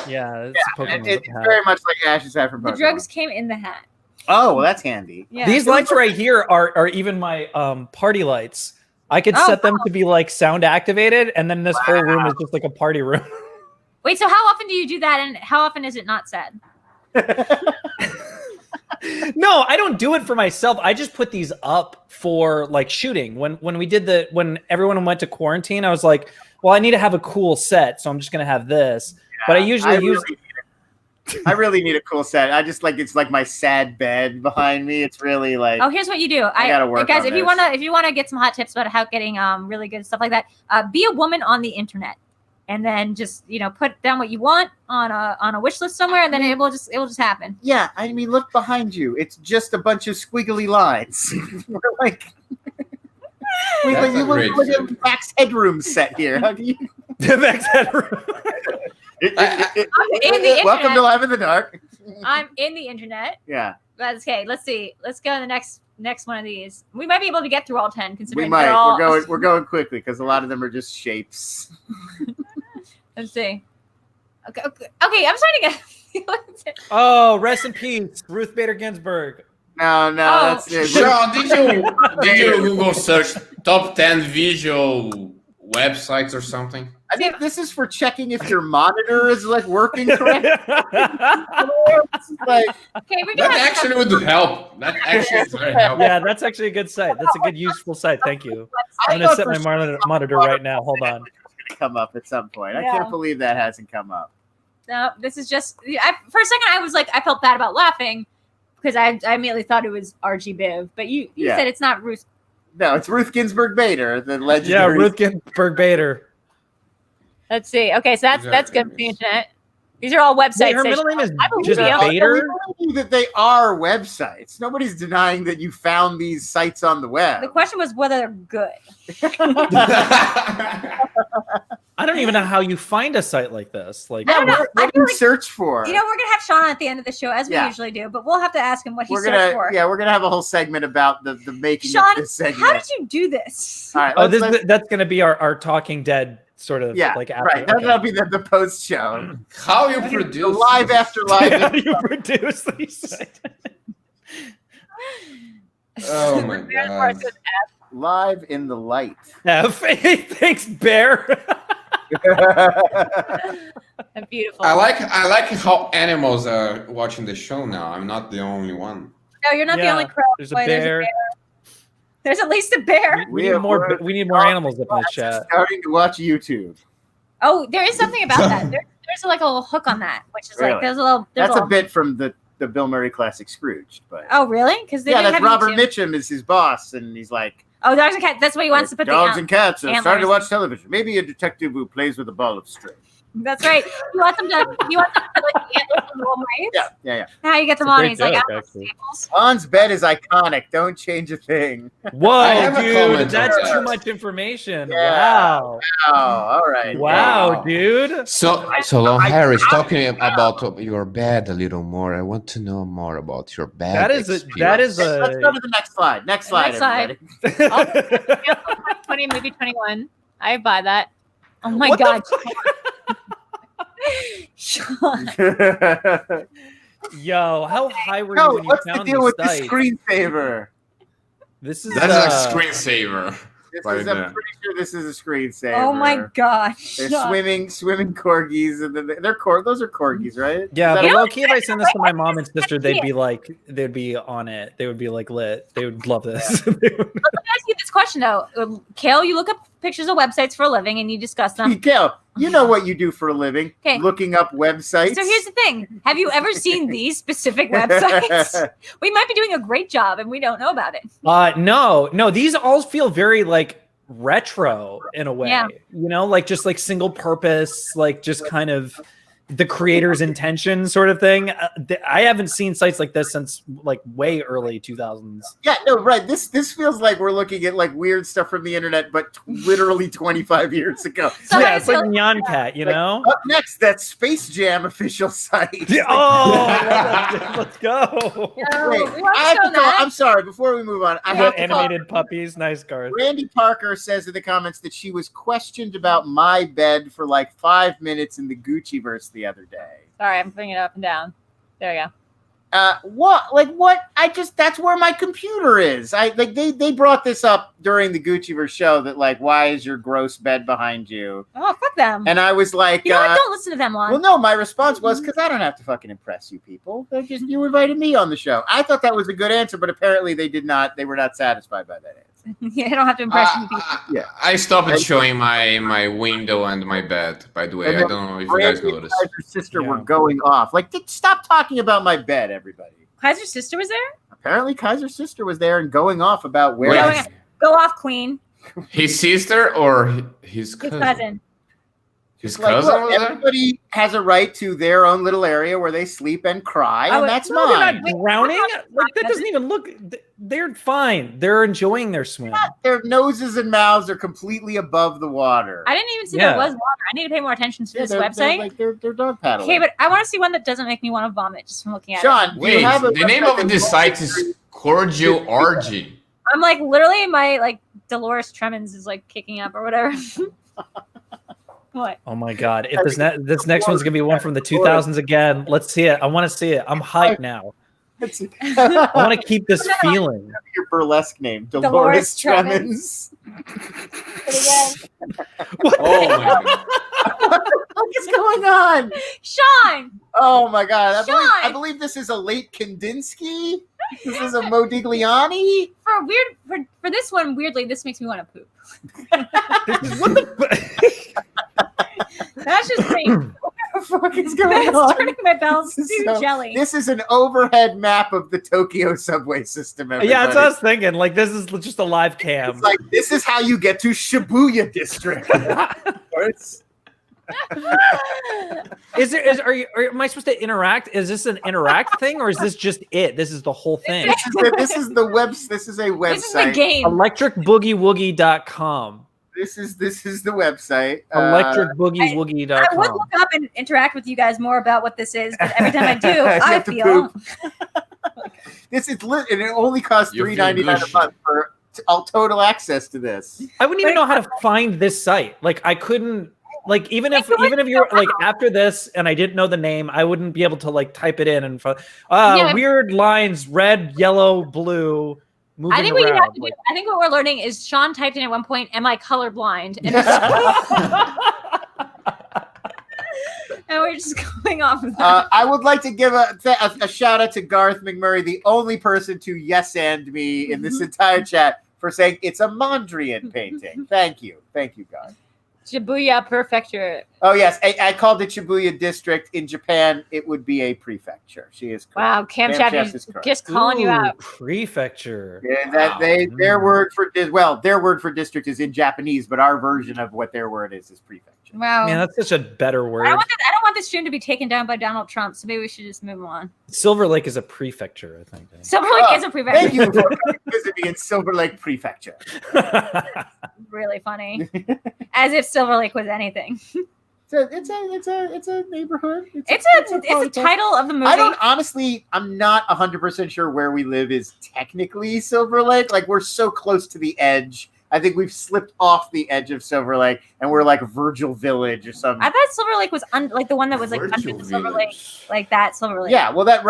S4: Yeah, it's a Pokemon
S2: it's very much like Ash's hat from Pokemon.
S1: The drugs came in the hat.
S2: Oh, well, that's handy.
S1: Yeah.
S4: These lights right here are even my party lights. I could set them to be like sound activated, and then this whole room is just like a party room.
S1: Wait, so how often do you do that, and how often is it not said?
S4: No, I don't do it for myself. I just put these up for like shooting. When everyone went to quarantine, I was like, well, I need to have a cool set, so I'm just gonna have this. Yeah, but I usually
S2: I really need a cool set. I just like it's like my sad bed behind me. It's really like
S1: here's what you do.
S2: I gotta work
S1: guys,
S2: on
S1: if you wanna get some hot tips about how getting really good stuff like that, be a woman on the internet. And then just put down what you want on a wish list somewhere, and then it will just happen.
S2: Yeah, I mean, look behind you. It's just a bunch of squiggly lines. We're like, look at Max Headroom set here. How do you?
S4: Max Headroom.
S2: Welcome to Live in the Dark.
S1: I'm in the internet.
S2: Yeah.
S1: That's okay. Let's see. Let's go to the next one of these. We might be able to get through all 10. Considering
S2: we might.
S1: All...
S2: We're going quickly because a lot of them are just shapes.
S1: Let's see. Okay, I'm starting to get.
S4: Oh, rest in peace, Ruth Bader Ginsburg.
S2: No,
S1: Oh.
S2: that's it.
S3: Sean, did you Google search top 10 visual websites or something?
S2: I think this is for checking if your monitor is like working correctly. Like,
S1: Okay, we're
S3: That
S1: gonna have
S3: actually would help. That actually is very helpful.
S4: Yeah, that's actually a good site. That's a good useful site. Thank you. I'm
S2: I
S4: gonna
S2: thought
S4: set
S2: for
S4: my monitor right now. Hold on.
S2: to come up at some point. I
S1: Yeah.
S2: can't believe that hasn't come up.
S1: No, this is just. For a second, I was like, I felt bad about laughing because I immediately thought it was RG Biv, but you
S2: Yeah.
S1: said it's not Ruth.
S2: No, it's Ruth Ginsburg Bader, the
S4: Yeah,
S2: legendary.
S4: Ruth Ginsburg Bader.
S1: Let's see. Okay, so that's good for the internet. These are all websites.
S4: Wait, her
S1: that-
S4: middle name is
S1: I believe
S4: just
S1: you.
S2: No, we
S4: Bader.
S2: believe you that they are websites. Nobody's denying that you found these sites on the web.
S1: The question was whether they're good.
S4: I don't even know how you find a site like this. Like,
S1: I don't know.
S2: What do you search for?
S1: You know, we're gonna have Sean on at the end of the show, as we
S2: Yeah.
S1: usually do, but we'll have to ask him what he
S2: we're
S1: searched for.
S2: gonna have a whole segment about the making
S1: Sean,
S2: of this segment.
S1: how did you do this?
S2: All right,
S4: oh,
S2: let's-
S4: that's gonna be our Talking Dead sort of
S2: yeah,
S4: like after.
S2: right. That'll be the post show.
S3: How you
S2: The
S3: produce
S2: live
S3: this?
S2: after live.
S4: How do you produce these sites?
S3: Oh my
S1: Bear
S3: god.
S1: Parts with
S2: Live in the light.
S4: F. Thanks, Bear.
S1: F. Beautiful.
S3: I like how animals are watching the show now. I'm not the only one.
S1: No, you're not the
S4: Yeah,
S1: only crow.
S4: There's a
S1: Boy,
S4: bear.
S1: There's at least a bear.
S4: We need more. We need more animals up in the chat.
S2: Starting to watch YouTube.
S1: Oh, there is something about that. There's like a little hook on that, which is
S2: Really?
S1: like there's a little. There's
S2: That's a
S1: little,
S2: bit from the Bill Murray classic Scrooge, but
S1: Oh, really? Because they
S2: yeah,
S1: didn't
S2: that's
S1: have
S2: Robert
S1: YouTube.
S2: Mitchum is his boss, and he's like,
S1: Oh, dogs and cats. That's what he wants to put
S2: dogs
S1: the.
S2: and cats are starting to
S1: antlers.
S2: watch television. Maybe a detective who plays with a ball of string.
S1: That's right. He wants them to. He wants them to put like the antlers on the little mice.
S2: Yeah.
S1: How you get them
S4: It's a
S1: on?
S4: great
S1: He's like,
S4: joke,
S1: I
S4: actually.
S1: staples.
S2: Han's bed is iconic. Don't change a thing.
S4: Whoa,
S3: I have a comment
S4: dude,
S3: on
S4: that's
S3: that.
S4: too much information.
S2: Yeah.
S4: Wow.
S2: Oh, all right.
S4: Wow, dude.
S3: So Long Harris, talking about your bed a little more. I want to know more about your bed.
S4: That is
S3: experience.
S2: Let's go to the next slide. Next slide,
S1: Next slide.
S2: everybody.
S1: 20, maybe 21. I buy that. Oh my
S4: What the
S1: god.
S4: fuck?
S1: Sean.
S4: Yo, how high were you
S2: No,
S4: when you
S2: what's the
S4: found
S2: deal
S4: these
S2: with the
S4: sites?
S2: screensaver?
S4: This is
S3: That's a screensaver.
S2: This
S3: Right
S2: is,
S3: there.
S2: I'm pretty sure this is a screensaver.
S1: Oh my god.
S2: They're
S1: Sean.
S2: swimming corgis, and they're those are corgis, right?
S4: Yeah,
S2: Is that
S4: but
S2: a-
S4: low key, if I send this to my mom and sister, they'd be on it. They would be like lit. They would love this.
S1: Let me ask you this question though. Kale, you look up pictures of websites for a living and you discuss them.
S2: Kel, you know what you do for a living?
S1: Okay.
S2: Looking up websites.
S1: So here's the thing. Have you ever seen these specific websites? We might be doing a great job and we don't know about it.
S4: No, these all feel very like retro in a way.
S1: Yeah.
S4: You know, like just like single purpose, like just kind of the creator's intention sort of thing. I haven't seen sites like this since like way early 2000s.
S2: Yeah, no, right. This feels like we're looking at like weird stuff from the internet, but literally 25 years ago.
S1: So
S4: yeah,
S1: I
S4: it's like
S1: feel-
S4: Nyan Cat, you know?
S2: Up next, that Space Jam official site.
S4: Yeah, oh, I love that. Let's go.
S1: No,
S2: Wait,
S1: we want
S2: I have
S1: to
S2: to
S1: show
S2: call,
S1: that.
S2: I'm sorry, before we move on, I have
S4: What
S2: to call,
S4: animated puppies? Nice, Garth.
S2: Randy Parker says in the comments that she was questioned about my bed for like 5 minutes in the Gucciverse the other day.
S1: Sorry, I'm putting it up and down. There we go.
S2: What? That's where my computer is. They brought this up during the Gucciverse show that like, why is your gross bed behind you?
S1: Oh, fuck them.
S2: And I was like,
S1: You know what? Don't listen to them, Lon.
S2: well, no, my response was because I don't have to fucking impress you people. You invited me on the show. I thought that was a good answer, but apparently they did not. They were not satisfied by that answer.
S1: Yeah, I don't have to impress you people.
S2: Yeah.
S3: I stopped showing my window and my bed, by the way.
S2: And
S3: I
S2: then
S3: don't know if you guys
S2: Randy
S3: noticed.
S2: and Kaiser's sister
S4: Yeah.
S2: were going off. Like, stop talking about my bed, everybody.
S1: Kaiser's sister was there?
S2: Apparently, Kaiser's sister was there and going off about where.
S3: Wait,
S1: Go off, Queen.
S3: his sister or his
S1: His
S3: cousin?
S1: cousin.
S3: His
S2: Like,
S3: cousin
S2: look,
S3: was there?
S2: everybody has a right to their own little area where they sleep and cry,
S1: Oh,
S2: and that's
S4: No, they're
S2: mine.
S4: not drowning. Like that doesn't even look. They're fine. They're enjoying their swim.
S2: Their noses and mouths are completely above the water.
S1: I didn't even see
S4: Yeah.
S1: there was water. I need to pay more attention to this website.
S2: They're dog paddling.
S1: Okay, but I want to see one that doesn't make me want to vomit just from looking at it.
S2: Sean, do you
S3: Wait,
S2: have a
S3: the name
S2: website
S3: of this
S2: that-
S3: site is Cordial Orgy.
S1: I'm like literally my like Dolores Tremens is like kicking up or whatever. What?
S4: Oh my god! If this next one's gonna be one from the 2000s again, let's see it. I want to see it. I'm hyped now. I want to keep this feeling.
S2: Your burlesque name,
S1: Dolores
S2: Tremens.
S3: Oh my god.
S2: What is going on?
S1: Sean.
S2: Oh my god! I
S1: Sean!
S2: believe this is a late Kandinsky. This is a Modigliani.
S1: For this one, weirdly, this makes me want to poop.
S4: What the?
S1: That's just me.
S2: What the fuck is going
S1: That's
S2: on?
S1: turning my bowels to jelly.
S2: This is an overhead map of the Tokyo subway system. Everybody.
S4: Yeah, that's what I was thinking. Like, this is just a live cam.
S2: It's like, this is how you get to Shibuya District.
S4: Am I supposed to interact? Is this an interact thing, or is this just it? This is the whole thing.
S2: This is the web. This is a website.
S1: This is the game.
S4: ElectricboogieWoogie.com.
S2: This is the website.
S4: Electricboogiewoogie.com.
S1: I would look up and interact with you guys more about what this is, but every time I do, I
S2: have to
S1: feel.
S2: This is lit, and it only costs $3.99 a month for all total access to this.
S4: I wouldn't even know how to find this site. Like, I couldn't. Like, even if you're like after this and I didn't know the name, I wouldn't be able to like type it in and weird lines, red, yellow, blue. Moving
S1: I think what you
S4: around.
S1: have to do. I think what we're learning is Sean typed in at one point, "Am I colorblind?" And, and we're just going off of that.
S2: I would like to give a shout out to Garth McMurray, the only person to yes and me in this entire chat, for saying it's a Mondrian painting. Thank you, Garth.
S1: Shibuya Prefecture.
S2: Oh yes, I called it Shibuya District. In Japan, it would be a prefecture. She is correct.
S1: Wow, Cam Chat is just calling you out.
S4: Prefecture.
S2: Yeah, their word for district is in Japanese, but our version of what their word is prefecture.
S1: Wow,
S4: man, that's such a better word.
S1: I don't want this stream to be taken down by Donald Trump, so maybe we should just move on.
S4: Silver Lake is a prefecture, I think.
S1: Silver Lake is a prefecture.
S2: Thank you for coming to visit me in Silver Lake Prefecture.
S1: Really funny, as if Silver Lake was anything.
S2: It's a neighborhood.
S1: It's a title of the movie.
S2: I'm not 100% sure where we live is technically Silver Lake. Like, we're so close to the edge. I think we've slipped off the edge of Silver Lake, and we're like Virgil Village or something.
S1: I thought Silver Lake was like the one that was like under the Silver Lake, like that Silver Lake.
S2: Yeah, well, that's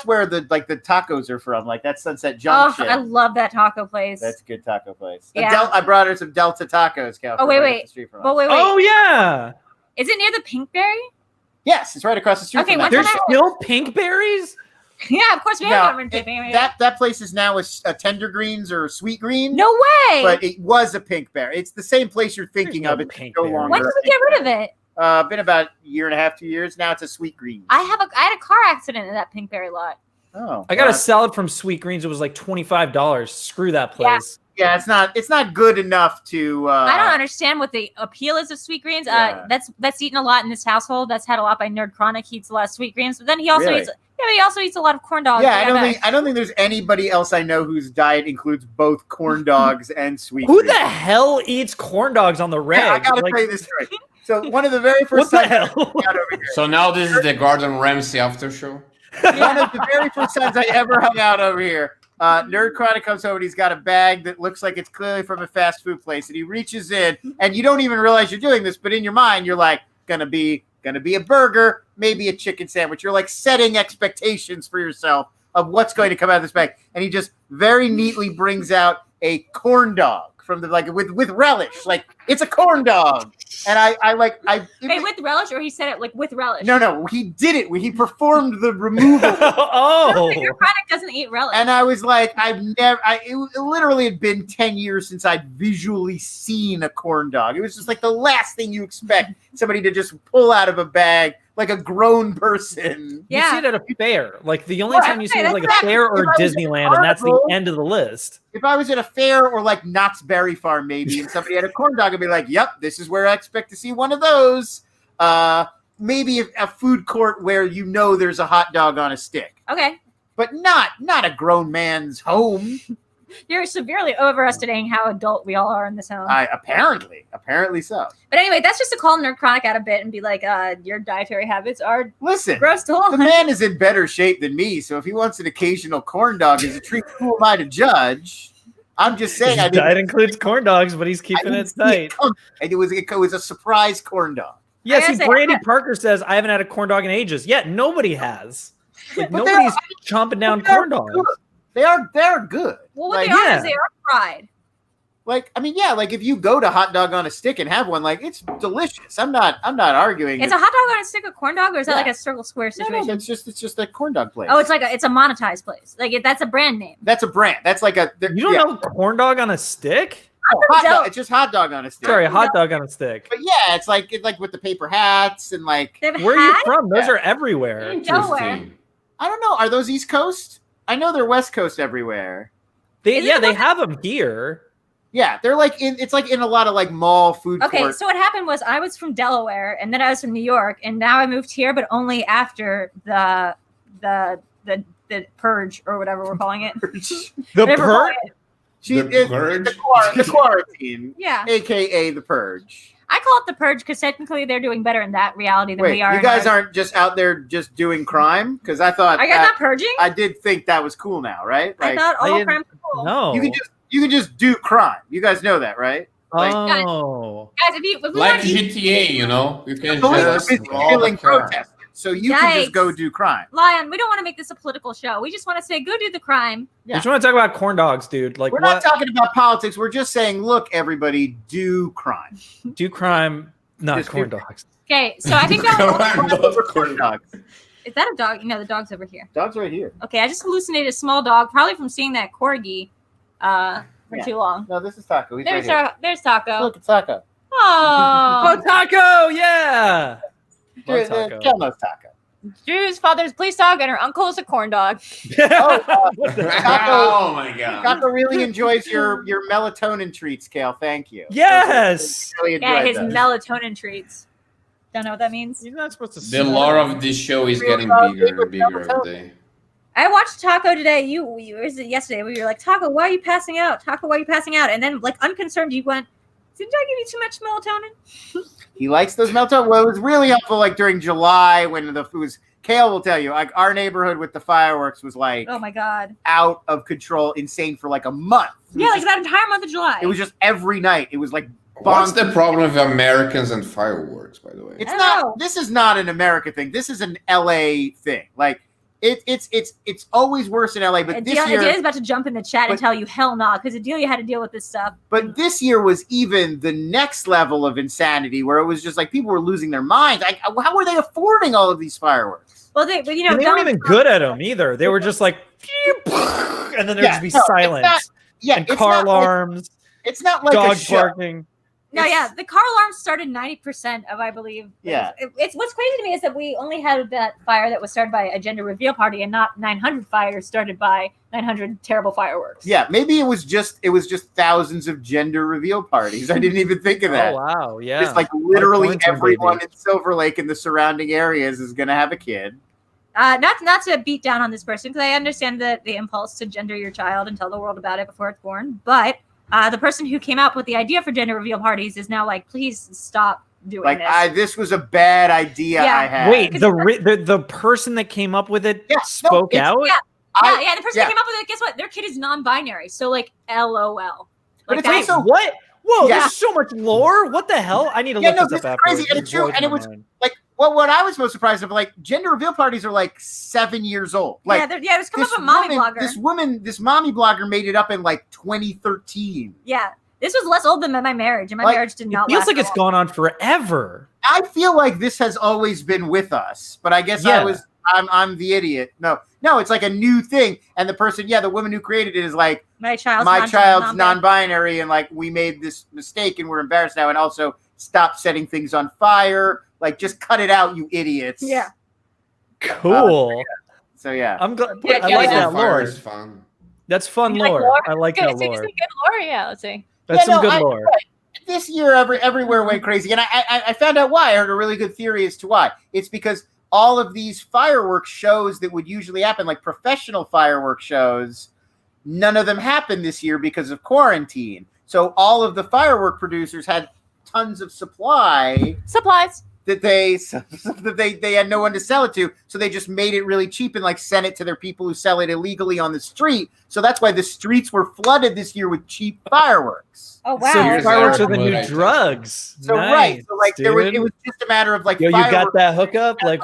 S2: where the tacos are from. Like, that's Sunset Junction.
S1: Oh, I love that taco place.
S2: That's a good taco place.
S1: Yeah.
S2: I brought her some Delta tacos.
S1: Oh wait.
S4: Oh yeah.
S1: Is it near the Pinkberry?
S2: Yes, it's right across the street.
S1: Okay,
S2: from
S4: there's still Pinkberries.
S1: Yeah, of course we have Pinkberry.
S2: That place is now a Tender Greens or Sweet Green.
S1: No way.
S2: But it was a Pinkberry. It's the same place you're thinking of. It's no longer.
S1: When did we get rid of it?
S2: Been about a year and a half, 2 years. Now it's a Sweet Green.
S1: I had a car accident in that Pinkberry lot.
S2: Oh,
S4: I got a salad from Sweet Greens. It was like $25. Screw that place.
S2: Yeah, it's not good enough to.
S1: I don't understand what the appeal is of Sweet Greens.
S2: Yeah.
S1: That's eaten a lot in this household. That's had a lot by NerdChronic. He eats a lot of Sweet Greens, but then he also eats. Yeah, he also eats a lot of corn dogs.
S2: Yeah, I don't think there's anybody else I know whose diet includes both corn dogs and sweet.
S4: Who
S2: greens.
S4: the hell eats corn dogs on the reg?
S2: Yeah, I gotta tell you this story. So one of the very first
S4: What the
S2: times
S4: hell?
S2: I hung out over here,
S3: So now this is the Gordon Ramsay after show.
S2: one of the very first times I ever hung out over here, NerdChronic comes over and he's got a bag that looks like it's clearly from a fast food place, and he reaches in, and you don't even realize you're doing this, but in your mind you're like, gonna be a burger, maybe a chicken sandwich. You're like setting expectations for yourself of what's going to come out of this bag. And he just very neatly brings out a corn dog from the with relish. Like, it's a corn dog. And
S1: with relish, or he said it like with relish.
S2: No, he did it. He performed the removal.
S4: Oh.
S1: Your product doesn't eat relish.
S2: And I was like, it literally had been 10 years since I'd visually seen a corn dog. It was just like the last thing you expect somebody to just pull out of a bag, like a grown person.
S4: You see it at a fair. Like, the only time you see it is like a fair or Disneyland, and that's the end of the list.
S2: If I was at a fair or like Knott's Berry Farm, maybe, and somebody had a corn dog, I'd be like, yep, this is where I expect to see one of those. Maybe a food court where there's a hot dog on a stick.
S1: Okay.
S2: But not a grown man's home.
S1: You're severely overestimating how adult we all are in this home.
S2: Apparently so.
S1: But anyway, that's just to call NerdChronic out a bit and be like, your dietary habits are gross to hold.
S2: The man is in better shape than me, so if he wants an occasional corn dog as a treat, who am I to judge? I'm just saying.
S4: His diet includes corn dogs, but he's keeping it tight.
S2: And it was a surprise corn dog.
S4: Yeah, see, Brandy Parker says, I haven't had a corn dog in ages. Yeah, nobody has. Like
S2: But
S4: nobody's chomping down
S2: they're
S4: corn dogs.
S2: good. They're good.
S1: Well, what
S2: Like,
S1: they are
S4: yeah.
S1: is they are fried.
S2: like, I mean, yeah, like if you go to Hot Dog on a Stick and have one, like it's delicious. I'm not arguing.
S1: It's a hot dog on a stick, a corn dog, or is that
S2: Yeah.
S1: like a circle square situation?
S2: No, it's just a corn dog place.
S1: Oh, it's a monetized place. Like that's a brand name.
S2: That's a brand. That's like a.
S4: You don't know corn dog on a stick?
S2: No, hot dog. It's just hot dog on a stick.
S4: Sorry, a hot dog on a stick.
S2: But yeah, it's like with the paper hats and like.
S1: They have
S4: Where are you
S1: hats?
S4: from? Those are everywhere.
S1: In Delaware.
S3: Interesting.
S2: I don't know. Are those East Coast? I know they're West Coast everywhere.
S1: Is it
S4: They have them here.
S2: Yeah, they're like it's like in a lot of like mall food
S1: Okay,
S2: court.
S1: so what happened was I was from Delaware, and then I was from New York, and now I moved here, but only after the purge or whatever we're calling it.
S4: The
S1: Whatever we're calling
S4: purge?
S1: it.
S3: Purge?
S2: The quarantine,
S1: Yeah,
S2: aka the purge.
S1: I call it the purge because technically they're doing better in that reality than
S2: Wait,
S1: we are.
S2: you
S1: in
S2: guys
S1: ours.
S2: aren't just out there just doing crime? Because I thought
S1: Are you guys not purging?
S2: I did think that was cool now, right?
S1: I
S2: Like
S1: thought
S4: I
S1: all
S4: didn't-
S1: crimes were cool.
S4: No.
S2: you can just do crime. You guys know that, right? Like,
S4: Oh.
S1: Guys, if we
S3: Like
S1: want
S3: GTA, you know? You can
S2: police are
S3: just
S2: busy
S3: roll
S2: killing
S3: the car.
S2: protesters, so you can just
S1: Yikes.
S2: go do crime.
S1: Lion, we don't want to make this a political show. We just want to say, go do the crime.
S2: Yeah.
S4: I just want to talk about corn dogs, dude. Like,
S2: We're
S4: what?
S2: not talking about politics. We're just saying, look, everybody, do crime.
S4: Do crime, not
S2: Just
S4: corn
S2: do-
S4: dogs.
S1: Okay, so I think that
S2: Corn dogs.
S1: is that a dog? No, the dog's over here.
S2: Dogs right here.
S1: Okay, I just hallucinated a small dog, probably from seeing that corgi for
S2: Yeah.
S1: too long.
S2: No, this is Taco. He's right here.
S1: There's Taco.
S2: Look, it's Taco.
S1: Oh,
S4: Taco, yeah. Love Taco.
S2: Kel knows Taco.
S1: Drew's father's police dog, and her uncle is a corn dog.
S4: What the-
S3: Oh my god.
S2: Taco really enjoys your melatonin treats, Kale. Thank you.
S4: Yes.
S2: Really
S1: Yeah,
S2: enjoyed
S1: his
S2: those.
S1: melatonin treats. Don't know what that means.
S4: You're not supposed to.
S3: The lore of this show is getting bigger and bigger every day.
S1: I watched Taco today. You was it yesterday? We were like, Taco, why are you passing out? Taco, why are you passing out? And then, like, unconcerned, you went, didn't I give you too much melatonin?
S2: He likes those melatonin. Well, it was really helpful, like during July when it was. Kale will tell you, like our neighborhood with the fireworks was like
S1: Oh my god.
S2: out of control, insane for like a month. It
S1: Yeah,
S2: was
S1: like that entire month of July.
S2: It was just every night. It was like
S3: What's the
S2: bonkers.
S3: problem with Americans and fireworks, by the way?
S2: It's
S1: I don't
S2: not.
S1: know.
S2: This is not an America thing. This is an LA thing. Like it's always worse in LA. But this
S1: Adelia
S2: year,
S1: is about to jump in the chat and
S2: but-
S1: tell you, hell no, because Adelia had to deal with this stuff.
S2: but this year was even the next level of insanity, where it was just like people were losing their minds. Like, how were they affording all of these fireworks?
S1: Well, they
S4: And they
S1: Donald
S4: weren't even
S1: Trump-
S4: good at them either. They were just like, and then there'd
S2: Yeah,
S4: just be
S2: no, it's
S4: silence
S2: not- Yeah,
S4: and
S2: it's
S4: car
S2: not like-
S4: alarms,
S2: it's not like a
S4: dog
S2: show.
S4: barking.
S1: No,
S2: It's-
S1: yeah, the car alarm started 90% of, I believe.
S2: Yeah.
S1: It's what's crazy to me is that we only had that fire that was started by a gender reveal party, and not 900 fires started by 900 terrible fireworks.
S2: Yeah, maybe it was just thousands of gender reveal parties. I didn't even think of that.
S4: Oh wow, yeah.
S2: Just like literally
S4: quarantine
S2: everyone
S4: babies.
S2: in Silver Lake and the surrounding areas is gonna have a kid.
S1: Not to beat down on this person, because I understand the impulse to gender your child and tell the world about it before it's born, but the person who came up with the idea for gender reveal parties is now like, please stop doing
S2: Like
S1: this.
S2: this was a bad idea
S1: Yeah.
S2: I had.
S4: Wait, the person that came up with it
S2: Yeah, no,
S4: spoke
S2: it's-
S4: out.
S1: yeah.
S2: I-
S1: Yeah, the person
S2: yeah.
S1: that came up with it, guess what? Their kid is non-binary, so like, LOL.
S2: But
S1: Like,
S2: it's
S1: that's-
S2: also-
S4: What? Whoa,
S2: Yeah.
S4: there's so much lore. What the hell? I need to
S2: Yeah,
S4: look
S2: no,
S4: this
S2: this
S4: up
S2: is crazy,
S4: afterwards.
S2: and it's true,
S4: blows
S2: and it
S4: my
S2: was-
S4: mind.
S2: like what I was most surprised of, like gender reveal parties are like 7 years old. Like
S1: it was coming up a mommy blogger.
S2: this mommy blogger made it up in like 2013.
S1: Yeah, this was less old than my marriage, and my
S2: Like,
S1: marriage did
S4: It
S1: not
S4: feels
S1: last
S4: like it's
S1: long.
S4: gone on forever.
S2: I feel like this has always been with us, but I guess
S4: Yeah.
S2: I'm the idiot. No, it's like a new thing, and the person, the woman who created it is like,
S1: My child's
S2: child's
S1: non-binary.
S2: non-binary, and like we made this mistake and we're embarrassed now, and also stop setting things on fire. Like, just cut it out, you idiots.
S1: Yeah.
S4: Cool.
S2: So yeah.
S4: I'm glad.
S1: Yeah,
S4: I
S1: yeah,
S4: like
S1: yeah.
S4: that lore.
S3: Is fun.
S4: That's fun
S1: You like
S4: lore.
S1: lore?
S4: I like
S1: Good.
S4: that
S1: So you
S4: lore.
S1: see good lore? Yeah, let's see.
S4: That's
S2: Yeah,
S4: some
S2: no,
S4: good lore.
S2: This year, everywhere went crazy, and I found out why. I heard a really good theory as to why. It's because all of these fireworks shows that would usually happen, like professional fireworks shows, none of them happened this year because of quarantine. So all of the firework producers had tons of supply
S1: Supplies.
S2: that they had no one to sell it to, so they just made it really cheap and like sent it to their people who sell it illegally on the street. So that's why the streets were flooded this year with cheap fireworks.
S1: Oh wow.
S4: So
S3: Here's
S4: fireworks
S3: our
S4: are the new
S3: motivation.
S4: drugs.
S2: So
S4: nice,
S2: right, so like it
S4: dude.
S2: was just a matter of like
S4: Yo, you got
S2: fireworks.
S4: that hookup? Like,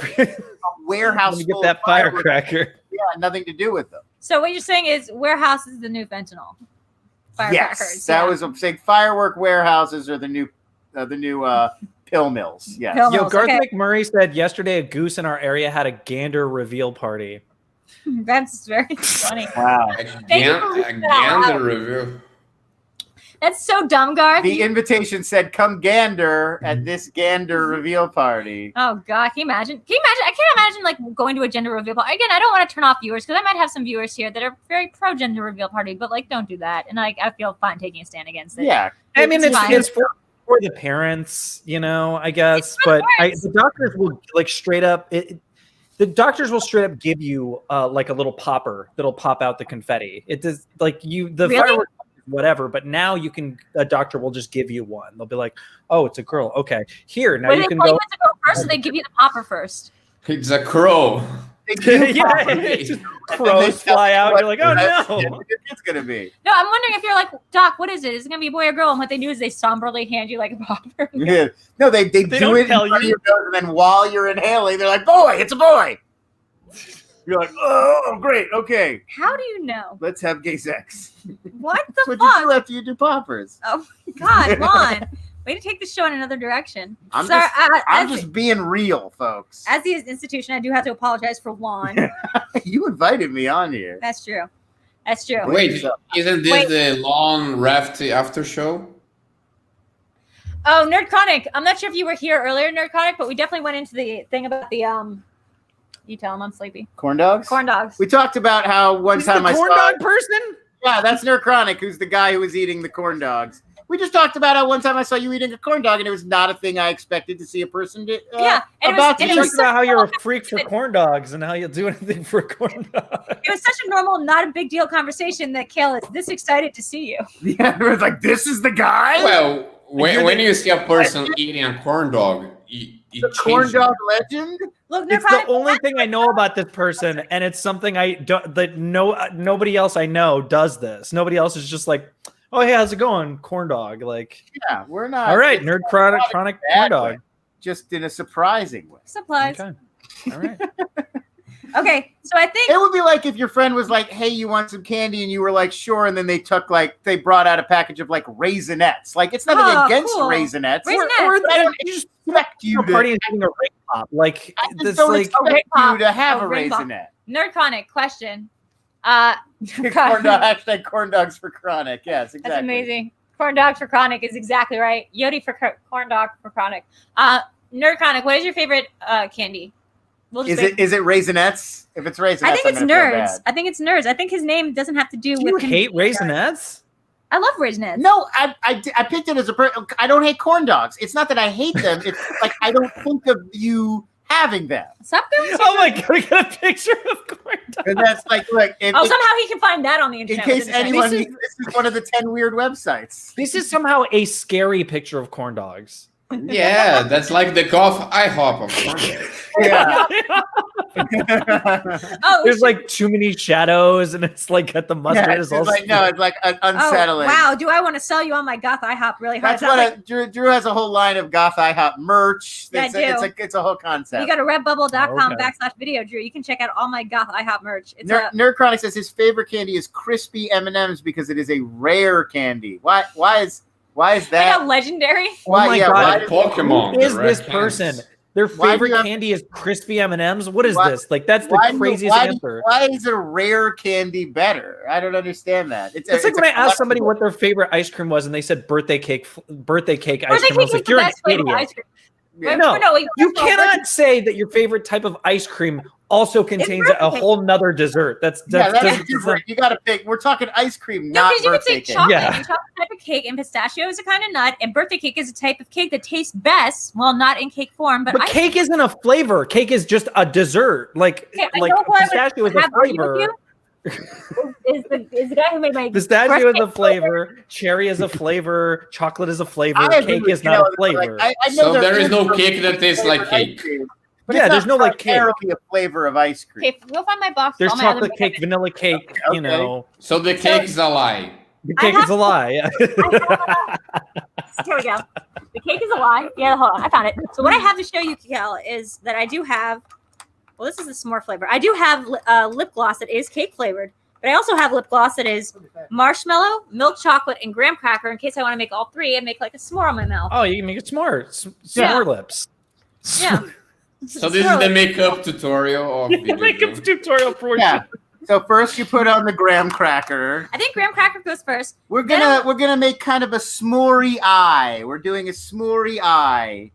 S2: warehouse.
S4: Let me get
S2: full
S4: that
S2: of fireworks.
S4: firecracker.
S2: Yeah, nothing to do with them.
S1: So what you're saying is warehouse is the new fentanyl. Firecrackers.
S2: Yes, that was I'm saying. Firework warehouses are the new pill mills. Yes.
S1: Pill
S4: Yo,
S1: mills,
S4: Garth
S1: okay.
S4: McMurray said yesterday a goose in our area had a gander reveal party.
S1: That's very funny.
S2: Wow.
S3: Again, the review.
S1: That's so dumb, Garth.
S2: The invitation said, "Come gander at this gander reveal party."
S1: Oh God, can you imagine? I can't imagine like going to a gender reveal party. Again, I don't want to turn off viewers because I might have some viewers here that are very pro gender reveal party, but like don't do that. And like I feel fine taking a stand against it.
S2: Yeah.
S4: I mean,
S1: It's fine.
S4: it's for the parents, you know, I guess. But the doctors will like straight up. The doctors will straight up give you like a little popper that'll pop out the confetti. It does like the
S1: Really?
S4: fireworks, whatever. But now a doctor will just give you one. They'll be like, "Oh, it's a girl. Okay, here now
S1: But
S4: you
S1: they
S4: can
S1: tell
S4: go."
S1: you what to go first, or they give you the popper first.
S3: It's a crow.
S4: Yeah, just crows fly out. You're like, "Oh no!"
S2: It's gonna be.
S1: No, I'm wondering if you're like, Doc, what is it? Is it gonna be a boy or girl? And what they do is they somberly hand you like a popper.
S2: Yeah. No, they do
S4: don't
S2: it in
S4: tell
S2: front of
S4: you.
S2: your nose, and then while you're inhaling, they're like, "Boy, it's a boy." You're like, "Oh, great. Okay,
S1: How do you know?
S2: let's have gay sex."
S1: What
S2: That's
S1: the
S2: what you
S1: fuck?
S2: do after you do poppers.
S1: Oh God, Lon. Way to take the show in another direction.
S2: I'm
S1: Sorry,
S2: I'm just being real, folks.
S1: as the institution, I do have to apologize for Lon.
S2: You invited me on here.
S1: That's true. That's true.
S3: Wait, isn't this
S1: Wait.
S3: the long raft after show?
S1: Oh, NerdChronic. I'm not sure if you were here earlier, NerdChronic, but we definitely went into the thing about the You tell him I'm sleepy.
S2: Corn dogs.
S1: Corn dogs.
S2: We talked about how one
S4: Is
S2: time
S4: the
S2: I
S4: corn
S2: saw.
S4: dog person?
S2: Yeah, that's NerdChronic, who's the guy who was eating the corn dogs. We just talked about how one time I saw you eating a corn dog, and it was not a thing I expected to see a person do.
S1: Yeah, and
S2: about
S1: it
S4: You
S2: to
S1: was
S2: do.
S4: talked about how you're a freak for corn dogs and how you'll do anything for a corn dog.
S1: It was such a normal, not a big deal conversation that Kale is this excited to see you.
S2: Yeah, it was like, this is the guy.
S3: Well, when you see a person eating a corn dog, it
S2: the corn
S3: changes.
S2: dog legend.
S1: Look,
S4: It's the
S1: NerdChronic,
S4: only thing I know about this person, and it's something I don't. That nobody else I know does this. Nobody else is just like, "Oh, hey, how's it going, corn dog?" Like,
S2: Yeah, we're not.
S4: all right,
S2: it's
S4: NerdChronic
S2: not
S4: corn
S2: bad
S4: dog.
S2: way, just in a surprising way.
S1: supplies.
S4: Okay, all right.
S1: Okay, so I think
S2: It would be like if your friend was like, "Hey, you want some candy?" and you were like, "Sure," and then they brought out a package of like Raisinets. Like, it's nothing
S1: Oh,
S2: against
S1: cool.
S2: Raisinets.
S1: Raisinets.
S4: Or
S2: But I don't
S4: you just
S2: expect you
S4: a
S2: to.
S4: party and having a ring pop. Like,
S2: I just
S4: this
S2: don't
S4: like
S2: expect
S1: pop.
S2: you to have
S1: A
S2: a
S1: ring pop.
S2: Raisinette.
S1: NerdChronic question.
S2: Corn dog, hashtag corn dogs for chronic. Yes, exactly.
S1: That's amazing. Corn dogs for chronic is exactly right. Yodi for corn dog for chronic. NerdChronic, what is your favorite candy? We'll just
S2: Is it Raisinets? If it's Raisinets,
S1: I think it's
S2: I'm gonna feel
S1: nerds.
S2: bad.
S1: I think it's nerds. I think his name doesn't have to do
S4: do
S1: with.
S4: you
S1: him
S4: hate
S1: being a nerd.
S4: Raisinets?
S1: I love Raisinets.
S2: No, I picked it as I don't hate corn dogs. It's not that I hate them. It's like I don't think of you having them.
S1: Stop doing
S4: Oh my god, I got a picture of corn dog.
S2: And that's like, look,
S1: Oh, somehow he can find that on the
S2: in
S1: internet.
S2: case
S1: within a
S2: anyone,
S1: second.
S2: this is one of the 10 weird websites.
S4: This is somehow a scary picture of corn dogs.
S3: Yeah, that's like the cough IHOP of corn dogs.
S2: Yeah.
S1: Oh,
S4: There's like too many shadows, and it's like got the mustard
S2: Yeah,
S4: is
S2: it's
S4: all.
S2: like, no, it's like
S1: oh,
S2: unsettling.
S1: wow. Do I want to sell you on my goth IHOP really hard?
S2: That's
S1: Sounds
S2: what
S1: like
S2: Drew has a whole line of goth IHOP merch.
S1: Yeah, I
S2: It's a whole concept.
S1: you go to redbubble.com
S4: Okay.
S1: /Videodrew. You can check out all my goth IHOP merch. It's
S2: NerdChronic says his favorite candy is crispy M&Ms because it is a rare candy. Why is
S1: like
S2: that?
S1: a legendary.
S2: Why?
S4: Oh my
S2: yeah,
S4: God.
S2: why
S3: Like
S2: does-
S3: Pokemon.
S4: Who is
S3: the red
S4: this
S3: cans.
S4: person? Their
S2: Why do
S4: favorite
S2: you have-
S4: candy is crispy M&Ms. What is
S2: Why-
S4: this? Like that's the
S2: why do-
S4: craziest
S2: why,
S4: answer.
S2: Why is a rare candy better? I don't understand that.
S4: It's like when I asked somebody what their favorite ice cream was, and they said birthday cake ice
S1: Birthday
S4: cream. I was
S1: cake is
S4: like,
S1: the
S4: you're an
S1: best flavor of
S4: idiot.
S1: ice cream.
S2: Yeah.
S4: No,
S1: wait,
S4: you
S1: first of all,
S4: cannot say that your favorite type of ice cream also contains
S1: birthday
S4: a
S1: cake.
S4: whole nother dessert. That's
S2: Yeah, that's
S4: doesn't-
S2: different. You got to pick. We're talking ice cream,
S1: No,
S2: not
S1: because you could
S2: birthday
S1: say
S2: cake.
S1: chocolate.
S4: Yeah.
S1: And chocolate type of cake, and pistachio is a kind of nut, and birthday cake is a type of cake that tastes best. Well, not in cake form, but
S4: But cake isn't a flavor. Cake is just a dessert. Like
S1: Okay, I
S4: like
S1: know who I would
S4: pistachio is a
S1: have argue with
S4: flavor.
S1: you. is the guy who made my
S4: Pistachio is a
S1: cake
S4: flavor. Cherry is a flavor. Chocolate is a flavor.
S2: I agree
S4: Cake
S2: with
S4: is
S2: you,
S4: not a
S2: like,
S4: flavor.
S2: I know
S3: So there is no
S2: a
S3: cake that tastes like cake.
S2: But
S4: Yeah,
S2: it's
S4: there's
S2: not
S4: no, like, cake.
S2: primarily a flavor of ice cream.
S1: Okay, we'll find my box.
S4: There's
S1: all my other
S4: chocolate cake, vanilla cake.
S2: Okay.
S4: You know,
S3: So the cake is a lie.
S4: the
S1: I
S4: cake
S1: have-
S4: is a lie.
S1: Here we go. The cake is a lie. Yeah, hold on. I found it. So what I have to show you, Kel, is that I do have Well, this is the s'more flavor. I do have lip gloss that is cake flavored, but I also have lip gloss that is marshmallow, milk chocolate, and graham cracker in case I want to make all three and make like a s'more on my mouth.
S4: Oh, you can make it s'more. S'more lips.
S1: Yeah.
S3: So this is the makeup tutorial of
S4: Makeup
S3: Videodrew.
S4: tutorial portion.
S2: Yeah. So first you put on the graham cracker.
S1: I think graham cracker goes first.
S2: We're gonna make kind of a s'morey eye. We're doing a s'morey eye.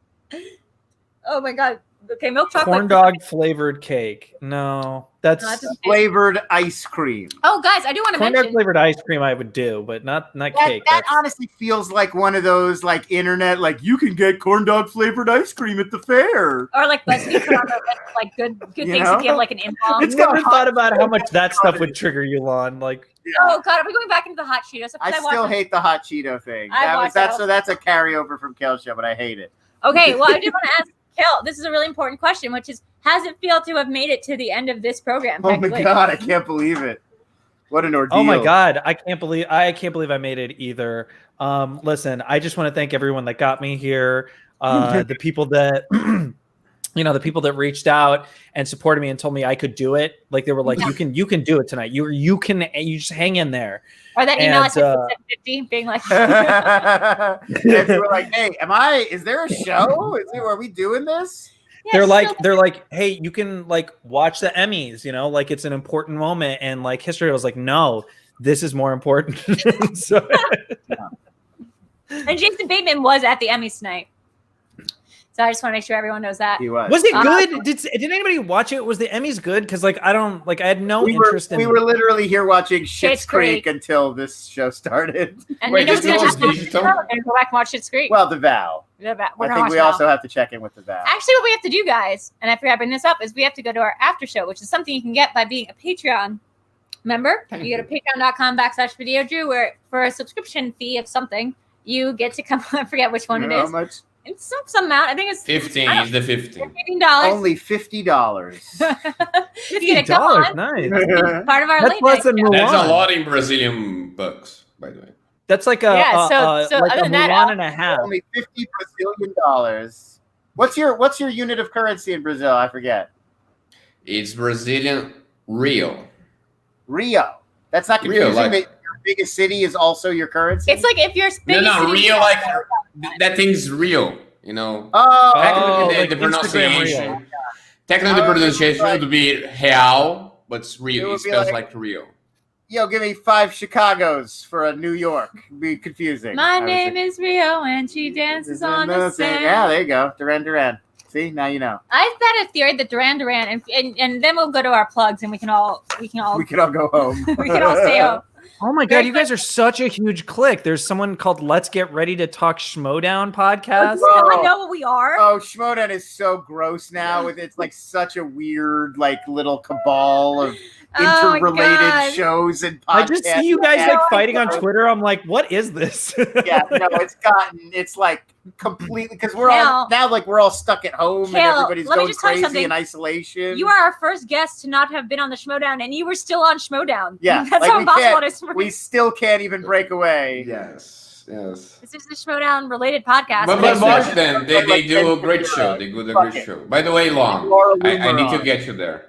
S1: Oh my god. Okay, milk chocolate.
S4: Corn dog flavored cake. No, that's
S2: Flavored ice cream.
S1: Oh, guys, I do want to
S4: corn
S1: mention.
S4: dog flavored ice cream. I would do, but not
S2: That,
S4: cake.
S2: that honestly feels like one of those like internet, like you can get corn dog flavored ice cream at the fair.
S1: Or like BuzzFeed put on the list, like good things
S2: know?
S1: to give like an in-law.
S4: It's never thought about how much that stuff would trigger you, Lon. Like,
S1: Oh god, are we going back into the hot Cheetos?
S2: I still hate the hot Cheeto thing.
S1: I
S2: That's a carryover from Kale's show, but I hate it.
S1: Okay, well, I did want to ask Kale, this is a really important question, which is, how's it feel to have made it to the end of this program?
S2: Oh my
S1: technically?
S2: god, I can't believe it. What an ordeal.
S4: oh my god, I can't believe I made it either. Listen, I just want to thank everyone that got me here. The people that the people that reached out and supported me and told me I could do it. Like they were like, you can do it tonight. You just hang in there.
S1: Or that email
S4: And,
S1: at 750 being like,
S2: If you were like, hey, is there a show? Are we doing this?
S1: yeah,
S4: They're like, hey, you can like watch the Emmys, like it's an important moment. And like history, I was like, no, this is more important. So,
S1: and Jason Bateman was at the Emmys tonight. So I just want to make sure everyone knows that.
S2: He was.
S4: was it good? Did anybody watch it? Was the Emmys good? Because like I had no interest in.
S2: We were literally here watching Schitt's
S1: Schitt's
S2: Creek
S1: Creek
S2: until this show started.
S1: And
S3: Wait,
S1: you know what's
S3: this
S1: gonna
S3: was
S1: happen?
S3: digital?
S1: We're going to go back and watch Schitt's Creek.
S2: Well, The Vow.
S1: We're
S2: I
S1: gonna
S2: think
S1: watch
S2: we
S1: now.
S2: also have to check in with The Vow.
S1: Actually, what we have to do, guys, and I forgot to bring this up, is we have to go to our after show, which is something you can get by being a Patreon member. You go to patreon.com/Videodrew, where for a subscription fee of something, you get to come. I forget which one
S2: You
S1: it
S2: know how
S1: is.
S2: much?
S1: It's some amount. I think it's
S3: 15 is the 15.
S1: $15.
S2: Only $50.
S1: You get to come on.
S4: Nice.
S1: Part of our
S4: That's
S1: late
S4: less
S1: night
S4: than
S1: show.
S3: That's a
S4: Mulan.
S3: lot in Brazilian bucks, by the way.
S4: That's like
S1: Yeah, so
S4: like
S1: other
S4: a
S1: than that,
S4: Mulan and a half.
S2: Only $50 Brazilian. What's your unit of currency in Brazil? I forget.
S3: It's Brazilian real.
S2: Rio. That's not confusing.
S3: Rio, like-
S2: that your biggest city is also your currency.
S1: It's like if you're
S3: No, real, like that thing's real,
S2: Oh,
S3: Technically,
S4: like
S3: the
S4: Instagram
S3: pronunciation.
S4: real.
S3: Technically, the pronunciation
S2: like-
S3: would be real, but it's
S2: It
S3: real.
S2: would
S3: It
S2: be
S3: spells
S2: like-
S3: like real.
S2: Yo, give me 5 Chicagos for a New York. Be confusing.
S1: My name is Rio and she dances on the sand.
S2: Yeah, there you go. Duran. See, now you know.
S1: I've got a theory that Duran Duran, and then we'll go to our plugs and we can all
S2: We can all go home.
S1: we can all stay home.
S4: Oh my god, you guys are such a huge clique. There's someone called Let's Get Ready to Talk Schmoedown podcast.
S2: Bro.
S1: I know what we are.
S2: Oh, Schmoedown is so gross now. It's like such a weird, like little cabal of
S1: Oh my
S2: interrelated
S1: God.
S2: shows and podcasts.
S4: I just see you guys
S2: Yeah,
S4: like fighting on Twitter. I'm like, what is this?
S2: Yeah, no, it's like completely because we're all we're all stuck at home and
S1: Kale,
S2: everybody's
S1: let me
S2: going
S1: just tell you
S2: crazy
S1: something.
S2: in isolation.
S1: You are our first guest to not have been on the Schmoedown, and you were still on Schmoedown.
S2: Yeah,
S1: that's
S2: like
S1: how
S2: we
S1: impossible
S2: can't-
S1: it is for
S2: we
S1: me.
S2: still can't even break away.
S3: Yes.
S1: This is the Schmoedown related podcast.
S3: But watch them. They do a great show. They do a great show. By the way, Lon, I need to get you there.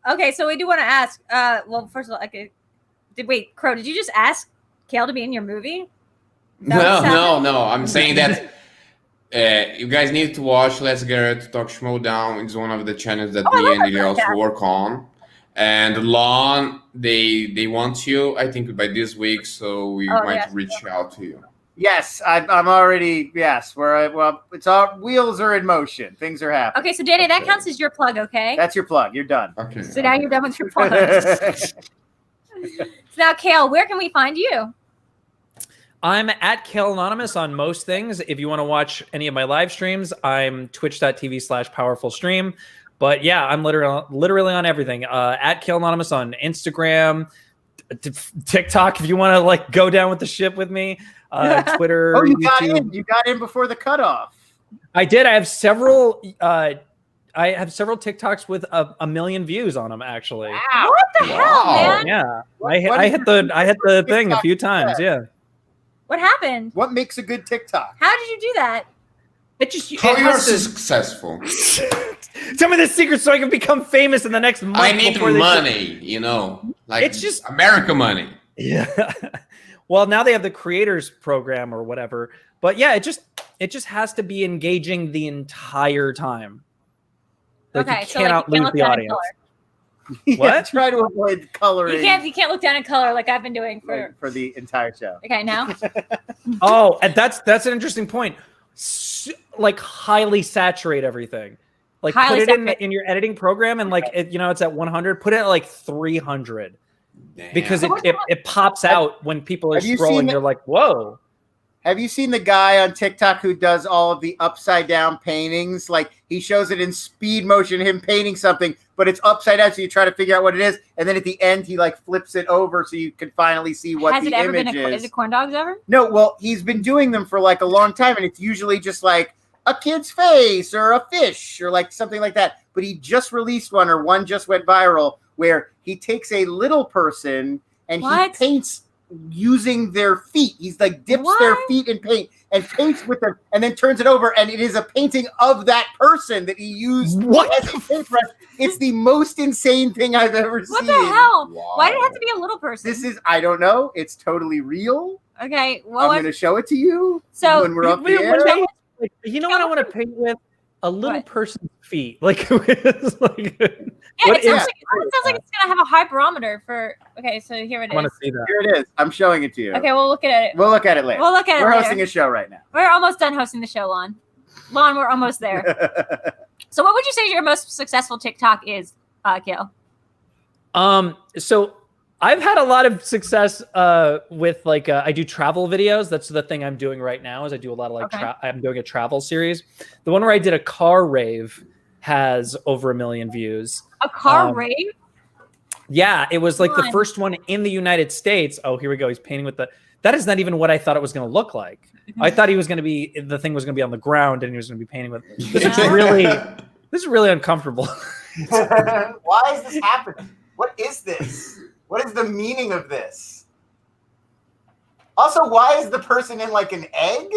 S1: Okay, so we do want to ask. Well, first of all, Crow, did you just ask Kale to be in your movie?
S3: No. I'm saying that you guys need to watch Let's Get Ready to Talk Schmoedown. It's one of the channels that me and the girls work on. And Lon, they want you, I think, by this week, so we might reach out to you.
S2: Yes, I'm already. Yes, it's all wheels are in motion. Things are happening.
S1: Okay, so Danny, that counts as your plug, okay?
S2: That's your plug. You're done.
S3: Okay.
S1: So now you're done with your plug. So now, Kale, where can we find you?
S4: I'm at Khail Anonymous on most things. If you want to watch any of my live streams, I'm twitch.tv/powerfulstream. But yeah, I'm literally on everything. At Khail Anonymous on Instagram, TikTok, if you want to like go down with the ship with me. Twitter.
S2: Oh, you
S4: YouTube.
S2: got in. You got in before the cutoff.
S4: I did. I have several TikToks with a million views on them, actually.
S2: Wow.
S1: What the hell, man?
S4: Yeah,
S2: What
S4: I hit the thing a few
S2: TikTok
S4: times. Yeah.
S1: What happened?
S2: What makes a good TikTok?
S1: How did you do that?
S3: How
S4: it
S3: you're
S4: has to-
S3: successful?
S4: Tell me the secret so I can become famous in the next month.
S3: I need
S4: before they-
S3: money, like
S4: It's just-
S3: America money.
S4: Yeah. Well, now they have the creators program or whatever. But yeah, it just has to be engaging the entire time. Like
S1: Okay,
S4: you
S1: so
S4: cannot
S1: like, you
S4: lose
S1: can't
S4: the
S1: look down at
S4: audience.
S1: color.
S2: Yeah,
S4: What?
S2: try to avoid coloring.
S1: You can't look down at color like I've been doing
S2: for the entire show.
S1: Okay, now.
S4: Oh, and that's an interesting point. Like highly saturate everything. Like
S1: Highly
S4: put it
S1: saturate.
S4: in your editing program and like it's at 100. Put it at like 300
S3: Damn.
S4: because it pops out when people are
S2: Have you seen
S4: scrolling.
S2: the-
S4: You're like, whoa.
S2: Have you seen the guy on TikTok who does all of the upside down paintings? Like he shows it in speed motion, him painting something, but it's upside down, so you try to figure out what it is, and then at the end he like flips it over so you can finally see what
S1: Has
S2: the
S1: it ever
S2: image
S1: been
S2: is.
S1: is it corn dogs ever?
S2: No, well, he's been doing them for like a long time, and it's usually just like a kid's face or a fish or like something like that. But he just released one, or one just went viral, where he takes a little person and
S1: What?
S2: he paints using their feet. He's like dips their
S1: What?
S2: feet in paint and paints with them, and then turns it over, and it is a painting of that person that he used
S4: What
S2: as a paintbrush. It's the most insane thing I've ever
S1: What
S2: seen.
S1: the hell?
S3: Wow.
S1: Why did it have to be a little person?
S2: This is, I don't know. It's totally real.
S1: Okay,
S2: I'm
S1: well,
S2: going to show it to you
S1: So-
S2: when we're up
S4: Wait,
S2: the
S4: what
S2: air.
S4: about- like, you know what I want to paint with? A little
S1: What?
S4: person's feet. Like, it's like
S1: yeah,
S4: what
S1: it sounds,
S4: is-
S1: like it's gonna have a high barometer for. Okay, so here it
S4: I want
S1: is.
S4: to see that.
S2: Here it is. I'm showing it to you.
S1: Okay, we'll look at it.
S2: We'll look at it later.
S1: We'll look at it
S2: We're
S1: later.
S2: hosting a show right now.
S1: We're almost done hosting the show, Lon. Lon, we're almost there. So, what would you say your most successful TikTok is, Khail?
S4: So I've had a lot of success with like I do travel videos. That's the thing I'm doing right now. Is I do a lot of like
S1: Okay.
S4: I'm doing a travel series. The one where I did a car rave has over 1 million views.
S1: A car
S4: Um,
S1: rave?
S4: Yeah, it was like the
S1: Fun.
S4: first one in the United States. Oh, here we go. He's painting with the. That is not even what I thought it was going to look like. I thought he was going to be the thing was going to be on the ground and he was going to be painting with. This is really uncomfortable.
S2: Why is this happening? What is this? What is the meaning of this? Also, why is the person in like an egg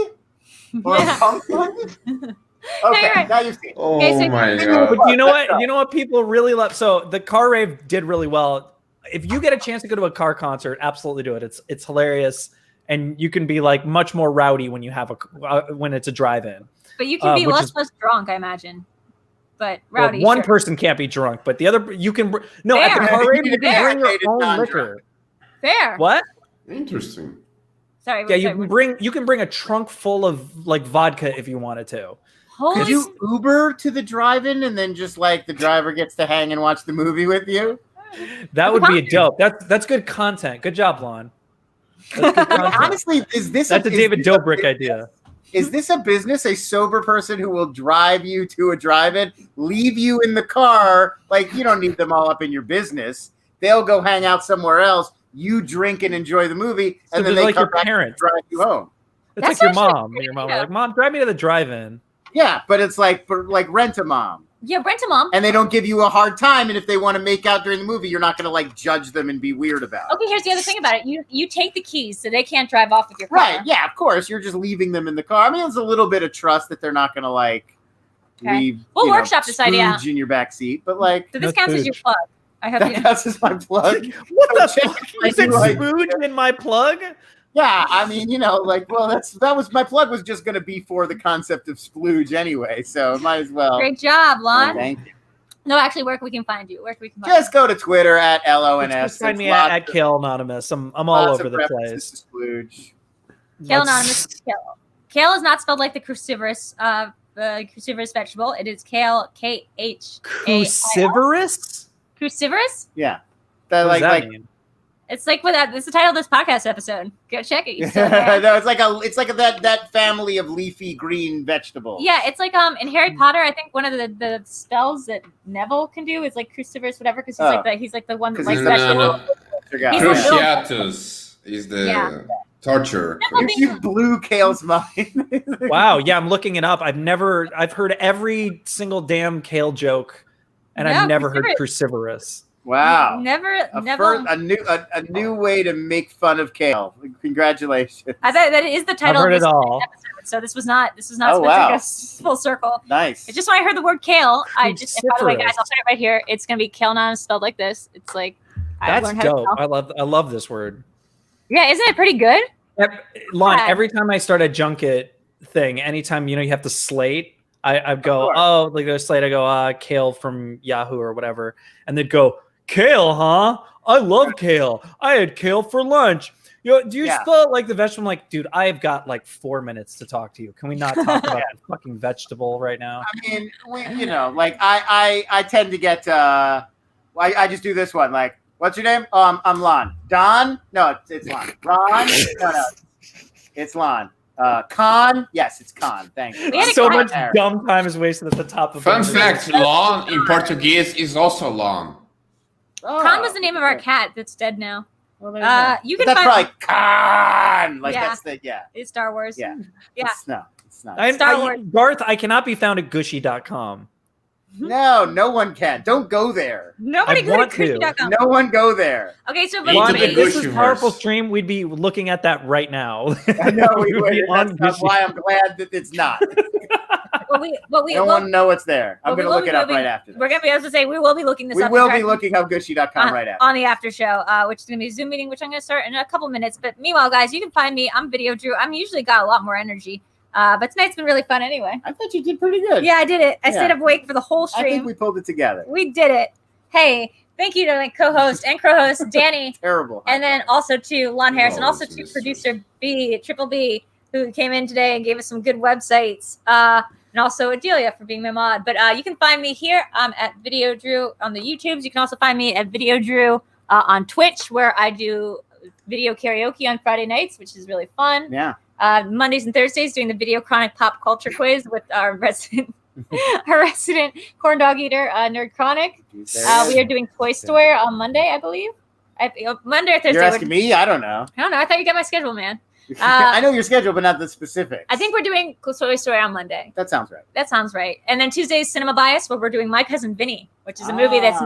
S2: or a
S1: Yeah.
S2: pumpkin? Okay,
S1: you're right.
S2: now you've seen it.
S3: Oh
S1: Okay, so-
S3: my
S2: But
S3: god.
S4: But you know
S2: Let's
S4: what?
S2: go.
S4: You know what people really love. So the car rave did really well. If you get a chance to go to a car concert, absolutely do it. It's hilarious, and you can be like much more rowdy when you have when it's a drive-in.
S1: But you can be
S4: which
S1: less drunk, I imagine. But
S4: Well,
S1: rowdy.
S4: one
S1: sure.
S4: person can't be drunk, but the other you can. No, at the
S1: Fair.
S4: car rave you
S2: Fair.
S4: can bring your
S2: Fair.
S4: own
S2: Non-drunk.
S4: liquor.
S1: Fair.
S4: What?
S3: Interesting.
S1: Sorry.
S4: Yeah, you
S1: sorry.
S4: can bring a trunk full of like vodka if you wanted to.
S1: Holy
S2: Could you Uber to the drive-in and then just like the driver gets to hang and watch the movie with you?
S4: That would be a dope. That's good content. Good job, Lon. That's good content.
S2: Honestly, is this
S4: That's a
S2: is
S4: David
S2: this a
S4: Dobrik
S2: business?
S4: idea.
S2: Is this a business? A sober person who will drive you to a drive-in, leave you in the car? Like you don't need them all up in your business. They'll go hang out somewhere else. You drink and enjoy the movie,
S4: So
S2: and then
S4: they're
S2: they
S4: like
S2: come
S4: your
S2: back and
S4: parents.
S2: drive you home.
S4: It's
S1: That's
S4: like your
S1: actually
S4: mom.
S1: great
S4: Your mom,
S1: idea.
S4: like, Mom, drive me to the drive-in.
S2: Yeah, but it's like rent a mom,
S1: Yeah, rent a mom.
S2: and they don't give you a hard time. And if they want to make out during the movie, you're not going to like judge them and be weird about it.
S1: Okay, here's the other thing about it. You take the keys so they can't drive off with your car.
S2: Right? Yeah, of course. You're just leaving them in the car. I mean, it's a little bit of trust that they're not going to like
S1: Okay.
S2: leave.
S1: We'll
S2: you know,
S1: workshop this idea.
S2: Scrooge in your back seat, but like
S1: So this
S4: No
S1: counts as your
S4: spooge.
S1: plug. I hope you
S2: that
S1: know.
S2: counts as my plug.
S4: What the
S2: So
S4: fuck?
S2: check
S4: You said
S2: my new
S4: spooge in my plug?
S2: Yeah, I mean, you know, like, well, that was my plug was just going to be for the concept of splooge anyway, so it might as well.
S1: Great job, Lon.
S2: Thank you.
S1: No, actually, where can we find you? Where can we find
S2: Just go to Twitter at LONS.
S4: Just find
S2: There's
S4: me
S2: lots
S4: at
S2: of-
S4: Khail Anonymous. I'm all
S2: lots
S4: over
S2: of
S4: the
S2: references
S4: place.
S2: to splooge.
S1: you? Khail Anonymous. Khail. Kale is not spelled like the cruciferous, cruciferous vegetable. It is kale, Khail.
S4: Cruciferous?
S1: Cruciferous?
S2: Yeah. That,
S4: What does
S2: like,
S4: that mean?
S1: It's like it's the title of this podcast episode. Go check it. You still there.
S2: no, it's like that family of leafy green vegetables.
S1: Yeah, it's like in Harry Potter. I think one of the spells that Neville can do is like cruciferous, whatever, because he's like the one that
S2: 'Cause
S1: likes
S2: he's
S1: vegetables.
S2: Forgot.
S1: He's
S2: Yeah.
S1: a little-
S3: Cruciatus is the
S1: Yeah.
S3: torture.
S2: You blew Kale's mind.
S4: Wow, yeah, I'm looking it up. I've heard every single damn Kale joke, and
S1: Yeah,
S4: I've never heard
S1: cruciferous.
S4: cruciferous.
S2: Wow.
S1: Never.
S2: A new way to make fun of Kale. Congratulations.
S1: I thought that is the title
S4: I've heard
S1: of this
S4: it all.
S1: episode. So this was not
S2: Oh,
S1: Spencer
S2: wow.
S1: Gus full circle.
S2: Nice.
S1: It's just when I heard the word kale, I just, and by the way, guys,
S4: Cruciferous.
S1: I'll say it right here. It's going to be Kale Anonymous spelled like this. It's like, I
S4: That's
S1: learned how to
S4: dope.
S1: spell.
S4: I love this word.
S1: Yeah, isn't it pretty good?
S4: Lon,
S1: Yeah.
S4: every time I start a junket thing, anytime you have to slate, I go,
S2: course.
S4: oh, like a slate, I go, Kale from Yahoo or whatever, and they'd go, Kale, huh? I love kale. I had kale for lunch. Do you spell it like the vegetable? I'm like, dude, I've got like 4 minutes to talk to you. Can we not talk about the fucking vegetable right now?
S2: I mean, I tend to get. I just do this one. Like, what's your name? Oh, I'm Lon. Don? No, it's Lon. Ron? No, it's Lon. Con? Yes, it's Con. Thank you.
S1: We had a
S4: So
S1: guy-
S4: much dumb time is wasted at the top of
S3: Fun
S4: it.
S3: fact: lawn in Portuguese is also lawn.
S2: Oh,
S1: Con was the name of our cat that's dead now.
S2: Well, there you go.
S1: You
S2: But
S1: can
S2: that's
S1: find
S2: probably Con. Like
S1: Yeah.
S2: that's the
S1: it's Star Wars.
S2: Yeah.
S1: Yeah.
S2: It's not.
S1: Star Wars.
S4: Garth, I cannot be found at gushy.com.
S2: No one can. Don't go there.
S1: Nobody
S4: I
S1: go to
S4: want to.
S1: Cruciferous.com.
S2: No one go there.
S1: Okay, so
S3: Into
S4: Lon,
S3: the
S4: if this was
S3: Cruciferous.
S4: powerful stream, we'd be looking at that right now.
S2: I know we
S4: We'd
S2: would.
S4: be on
S2: That's
S4: Gushy.
S2: why I'm glad that it's not.
S1: what we
S2: I don't want to know what's there. I'm
S1: well, we
S2: going to
S1: will
S2: look
S1: be
S2: it up
S1: moving-
S2: right after this.
S1: We're gonna be able to say we will be looking this
S2: We
S1: up.
S2: will
S1: and
S2: be
S1: tracking,
S2: looking up Gushy.com right after.
S1: on the after show, which is gonna be a Zoom meeting, which I'm gonna start in a couple minutes. But meanwhile, guys, you can find me. I'm Videodrew. I'm usually got a lot more energy, but tonight's been really fun anyway.
S2: I thought you did pretty good.
S1: Yeah, I did it. I
S2: Yeah.
S1: stayed up awake for the whole
S2: I
S1: stream.
S2: think we pulled it together.
S1: We did it. Hey, thank you to my co-host and co-host Danny,
S2: Terrible.
S1: and then also to Lon Harris, and also to
S3: Always
S1: producer Triple B, who came in today and gave us some good websites. And also Adelia for being my mod. But you can find me here at Videodrew on the YouTubes. You can also find me at Videodrew on Twitch, where I do video karaoke on Friday nights, which is really fun.
S2: Yeah.
S1: Mondays and Thursdays doing the VideoChronic pop culture quiz with our resident corn dog eater, NerdChronic. We are doing Toy Story on Monday, I believe. Monday or Thursday.
S2: You're asking me? I don't know.
S1: I don't know. I thought you got my schedule, man.
S2: I know your schedule, but not the specifics.
S1: I think we're doing Toy Story on Monday.
S2: that sounds right.
S1: That sounds right. And then Tuesday's Cinema Bias, where we're doing My Cousin Vinny, which is a movie that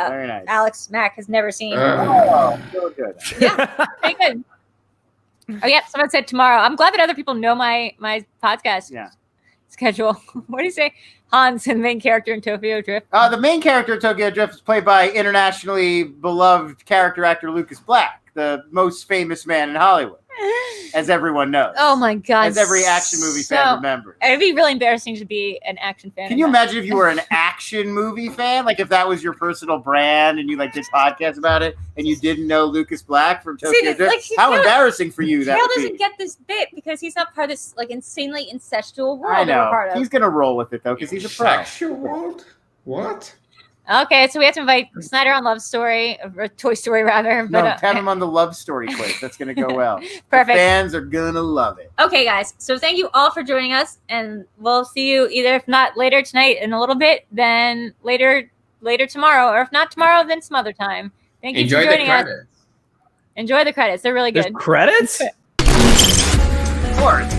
S2: very nice.
S1: Alex Mack has never seen.
S2: Oh, so good.
S1: Very good. Oh yeah, someone said tomorrow. I'm glad that other people know my podcast
S2: Yeah.
S1: schedule. What do you say? Hans, the main character in Tokyo Drift.
S2: The main character of Tokyo Drift is played by internationally beloved character actor Lucas Black, the most famous man in Hollywood, as everyone knows.
S1: Oh my god!
S2: As every action movie fan remembers.
S1: It'd be really embarrassing to be an action fan.
S2: Can you imagine if you were an action movie fan? Like if that was your personal brand and you like did podcasts about it and you didn't know Lucas Black from Tokyo Drift?
S1: like,
S2: How
S1: Kale-
S2: embarrassing for you that
S1: Kale
S2: would
S1: doesn't
S2: be.
S1: get this bit because he's not part of this like insanely incestual world
S2: I
S1: that we're
S2: know.
S1: part of.
S2: He's going to roll with it though because he's a pro.
S3: Sexual world? What?
S1: Okay, so we have to invite Snyder on Love Story, or Toy Story rather.
S2: No,
S1: But,
S2: have him on the love story quiz. That's going to go well.
S1: Perfect.
S2: The fans are going to love it.
S1: Okay, guys. So thank you all for joining us, and we'll see you either if not later tonight in a little bit, then later tomorrow, or if not tomorrow, then some other time. Thank you
S3: Enjoy
S1: for
S3: the
S1: joining us.
S3: credits.
S1: Enjoy the credits. They're really
S4: There's
S1: good.
S4: credits?
S2: Of course.